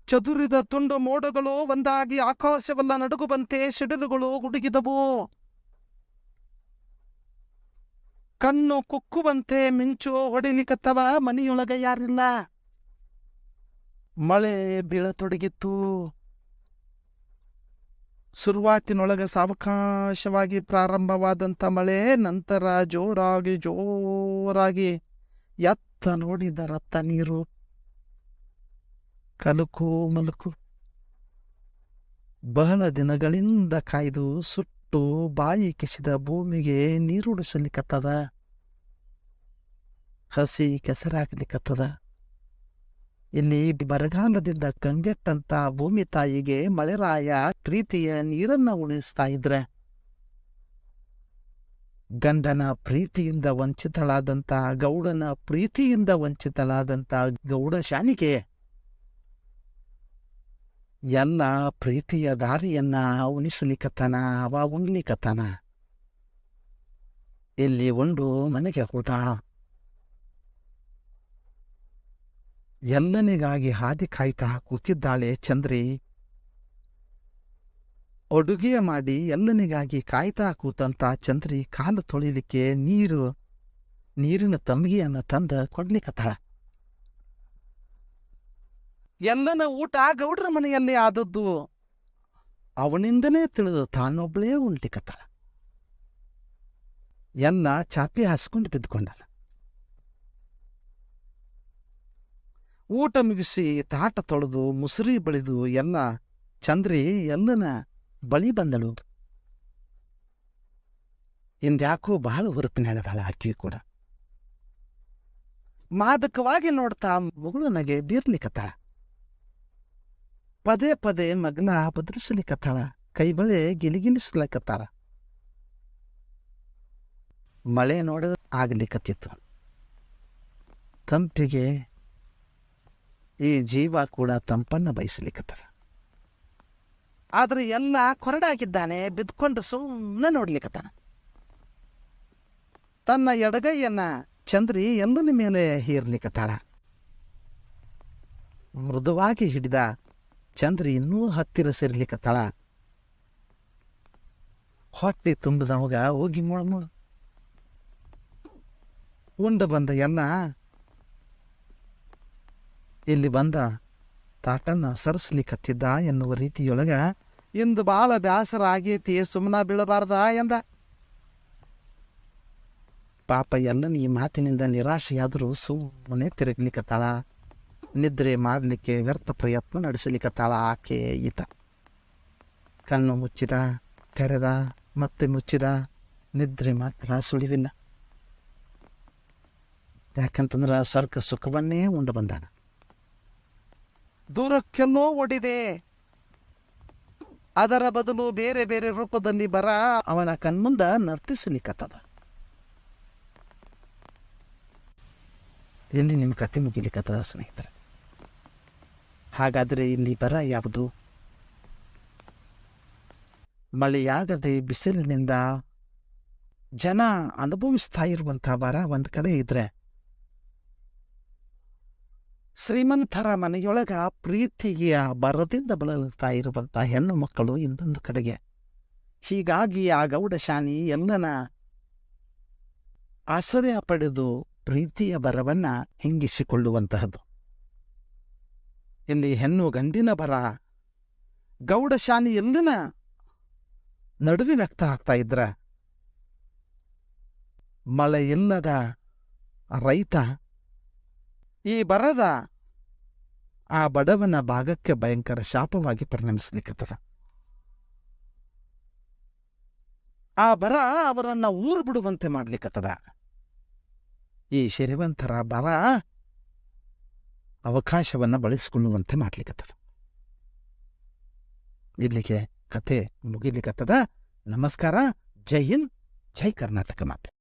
ಚದುರಿದ ತುಂಡು ಮೋಡಗಳು ಒಂದಾಗಿ ಆಕಾಶವಲ್ಲ ನಡುಗುವಂತೆ ಸಿಡಿಲುಗಳು ಗುಡುಗಿದವು. ಕಣ್ಣು ಕುಕ್ಕುವಂತೆ ಮಿಂಚು ಹೊಡಿಲಿಕ್ಕತ್ತವ. ಮನೆಯೊಳಗ ಯಾರಿಲ್ಲ. ಮಳೆ ಬೀಳತೊಡಗಿತ್ತು. ಶುರುವಾತಿನೊಳಗ ಸಾವಕಾಶವಾಗಿ ಪ್ರಾರಂಭವಾದಂಥ ಮಳೆ ನಂತರ ಜೋರಾಗಿ ಎತ್ತ ನೋಡಿದ ರತ್ತ ನೀರು ಕಲುಕು ಮಲುಕು. ಬಹಳ ದಿನಗಳಿಂದ ಕಾಯ್ದು ಸುಟ್ಟು ಬಾಯಿ ಕೆಸಿದ ಭೂಮಿಗೆ ನೀರುಡಿಸಲಿಕ್ಕತ್ತದ. ಹಸಿ ಕೆಸರಾಗಲಿಕ್ಕತ್ತದ. ಇಲ್ಲಿ ಬರಗಾಲದಿಂದ ಕಂಗೆಟ್ಟಂತ ಭೂಮಿ ತಾಯಿಗೆ ಮಳೆರಾಯ ಪ್ರೀತಿಯ ನೀರನ್ನ ಉಣಿಸ್ತಾ ಇದ್ರೆ, ಗಂಡನ ಪ್ರೀತಿಯಿಂದ ವಂಚಿತಳಾದಂಥ ಗೌಡನ ಪ್ರೀತಿಯಿಂದ ವಂಚಿತಳಾದಂಥ ಗೌಡ ಶಾನಿಗೆ ಎಲ್ಲ ಪ್ರೀತಿಯ ದಾರಿಯನ್ನ ಉಣಿಸಲಿಕ್ಕತ್ತಾನ. ಅವ ಉಣ್ಲಿಕ್ಕತ್ತಾನ. ಇಲ್ಲಿ ಉಂಡು ಮನೆಗೆ ಕೂತ. ಎಲ್ಲನಿಗಾಗಿ ಹಾದಿ ಕಾಯ್ತಾ ಕೂತಿದ್ದಾಳೆ ಚಂದ್ರಿ. ಅಡುಗೆ ಮಾಡಿ ಎಲ್ಲನಿಗಾಗಿ ಕಾಯ್ತಾ ಕೂತಂತ ಚಂದ್ರಿ ಕಾಲು ತೊಳಿಲಿಕ್ಕೆ ನೀರಿನ ತಂಬಿಗೆಯನ್ನು ತಂದ ಕೊಡ್ಲಿಕ್ಕತ್ತಾಳ. ಎಲ್ಲನ ಊಟ ಗೌಡ್ರ ಮನೆಯಲ್ಲಿ ಆದದ್ದು ಅವನಿಂದನೇ ತಿಳಿದು ತಾನೊಬ್ಬಳೇ ಉಂಟಿಕತ್ತಾಳ. ಎಲ್ಲ ಚಾಪಿ ಹಾಸ್ಕೊಂಡು ಬಿದ್ದುಕೊಂಡಲ್ಲ. ಊಟ ಮುಗಿಸಿ ತಾಟ ತೊಳೆದು ಮುಸುರಿ ಬಳಿದು ಎಲ್ಲ ಚಂದ್ರಿ ಎಲ್ಲನ ಬಳಿ ಬಂದಳು. ಇಂದ್ಯಾಕೋ ಬಹಳ ಹುರುಪಿನಾಗದಾಳ ಆಕೆಯೂ ಕೂಡ. ಮಾದಕವಾಗಿ ನೋಡ್ತಾ ಮುಗುಳನಗೆ ಬೀರ್ಲಿಕ್ಕತ್ತಾಳ. ಪದೇ ಪದೇ ಮಗನ ಬದಲಿಸಲಿಕ್ಕತ್ತಾಳ. ಕೈ ಬಳೆ ಗಿಲಿಗಿಲಿಸ್ಲಿಕ್ಕತ್ತಾಳ. ಮಳೆ ನೋಡಿದ್ರೆ ಆಗ್ಲಿಕ್ಕತ್ತಿತ್ತು. ತಂಪಿಗೆ ಈ ಜೀವ ಕೂಡ ತಂಪನ್ನು ಬಯಸಲಿಕ್ಕತ್ತದ. ಆದ್ರೆ ಎಲ್ಲ ಕೊರಡಾಗಿದ್ದಾನೆ, ಬಿದ್ಕೊಂಡು ಸುಮ್ಮನೆ ನೋಡ್ಲಿಕ್ಕತ್ತಾನ. ತನ್ನ ಎಡಗೈಯನ್ನ ಚಂದ್ರಿ ಎಲ್ಲನ ಮೇಲೆ ಹೀರ್ಲಿಕ್ಕತ್ತಾಳ. ಮೃದುವಾಗಿ ಹಿಡಿದ ಚಂದ್ರಿ ಇನ್ನೂ ಹತ್ತಿರ ಸೇರ್ಲಿಕ್ಕತ್ತಾಳ. ಹೊಟ್ಟೆ ತುಂಬಿದವಾಗ ಹೋಗಿ ಮುಳು ಉಂಡು ಬಂದ ಎಲ್ಲ ಇಲ್ಲಿ ಬಂದ ತಾಟನ್ನ ಸರಿಸ್ಲಿಕ್ಕತ್ತಿದ್ದ ಎನ್ನುವ ರೀತಿಯೊಳಗ ಇಂದು ಭಾಳ ಬ್ಯಾಸರ ಆಗೈತಿ, ಸುಮ್ಮನ ಬೀಳಬಾರ್ದ ಎಂದ. ಪಾಪ ಎಲ್ಲನ ಈ ಮಾತಿನಿಂದ ನಿರಾಶೆಯಾದರೂ ಸುಮ್ಮನೆ ತಿರುಗ್ಲಿಕ್ಕತ್ತಾಳ. ನಿದ್ರೆ ಮಾಡಲಿಕ್ಕೆ ವ್ಯರ್ಥ ಪ್ರಯತ್ನ ನಡೆಸಲಿಕ್ಕತ್ತಾಳ ಆಕೆ. ಈತ ಕಣ್ಣು ಮುಚ್ಚಿದ, ತೆರೆದ, ಮತ್ತೆ ಮುಚ್ಚಿದ, ನಿದ್ರೆ ಮಾತ್ರ ಸುಳಿವಿಲ್ಲ. ಯಾಕಂತಂದ್ರೆ ಸ್ವರ್ಗ ಸುಖವನ್ನೇ ಉಂಡು ಬಂದಾನ. ದೂರಕ್ಕೆಲ್ಲೋ ಓಡಿದೆ, ಅದರ ಬದಲು ಬೇರೆ ಬೇರೆ ರೂಪದಲ್ಲಿ ಬರ ಅವನ ಕಣ್ಮುಂದ ನರ್ತಿಸಲಿಕ್ಕತ್ತದ. ಎಲ್ಲಿ ನಿಮ್ಮ ಕತೆ ಮುಗಿಲಿಕ್ಕತ್ತದ ಸ್ನೇಹಿತರೆ? ಹಾಗಾದರೆ ಇಲ್ಲಿ ಬರ ಯಾವುದು? ಮಳೆಯಾಗದೆ ಬಿಸಿಲಿನಿಂದ ಜನ ಅನುಭವಿಸ್ತಾ ಇರುವಂಥ ಬರ ಒಂದು ಕಡೆ ಇದ್ರೆ, ಶ್ರೀಮಂತರ ಮನೆಯೊಳಗ ಪ್ರೀತಿಯ ಬರದಿಂದ ಬಳಲ್ತಾ ಇರುವಂಥ ಹೆಣ್ಣು ಮಕ್ಕಳು ಇನ್ನೊಂದು ಕಡೆಗೆ. ಹೀಗಾಗಿ ಆ ಗೌಡ ಶಾನಿ ಎಲ್ಲನ ಆಶ್ರಯ ಪಡೆದು ಪ್ರೀತಿಯ ಬರವನ್ನ ಹಿಂಗಿಸಿಕೊಳ್ಳುವಂತಹದ್ದು. ಇಲ್ಲಿ ಹೆಣ್ಣು ಗಂಡಿನ ಬರ ಗೌಡ ಶಾನಿ ಎಲ್ಲಿನ ನಡುವೆ ವ್ಯಕ್ತ ಆಗ್ತಾ ಇದ್ರ, ಮಳೆ ಇಲ್ಲದ ರೈತ ಈ ಬರದ ಆ ಬಡವನ ಭಾಗಕ್ಕೆ ಭಯಂಕರ ಶಾಪವಾಗಿ ಪರಿಣಮಿಸಲಿಕ್ಕತ್ತದ. ಆ ಬರ ಅವರನ್ನ ಊರು ಬಿಡುವಂತೆ ಮಾಡ್ಲಿಕ್ಕತ್ತದ. ಈ ಶ್ರೀಮಂತರ ಬರ ಅವಕಾಶವನ್ನ ಬಳಸಿಕೊಳ್ಳುವಂತೆ ಮಾಡ್ಲಿಕ್ಕತ್ತದ. ಇಲ್ಲಿಗೆ ಕತೆ ಮುಗಿಲಿಕ್ಕತ್ತದ. ನಮಸ್ಕಾರ. ಜೈ ಹಿಂದ್, ಜೈ ಕರ್ನಾಟಕ ಮಾತೆ.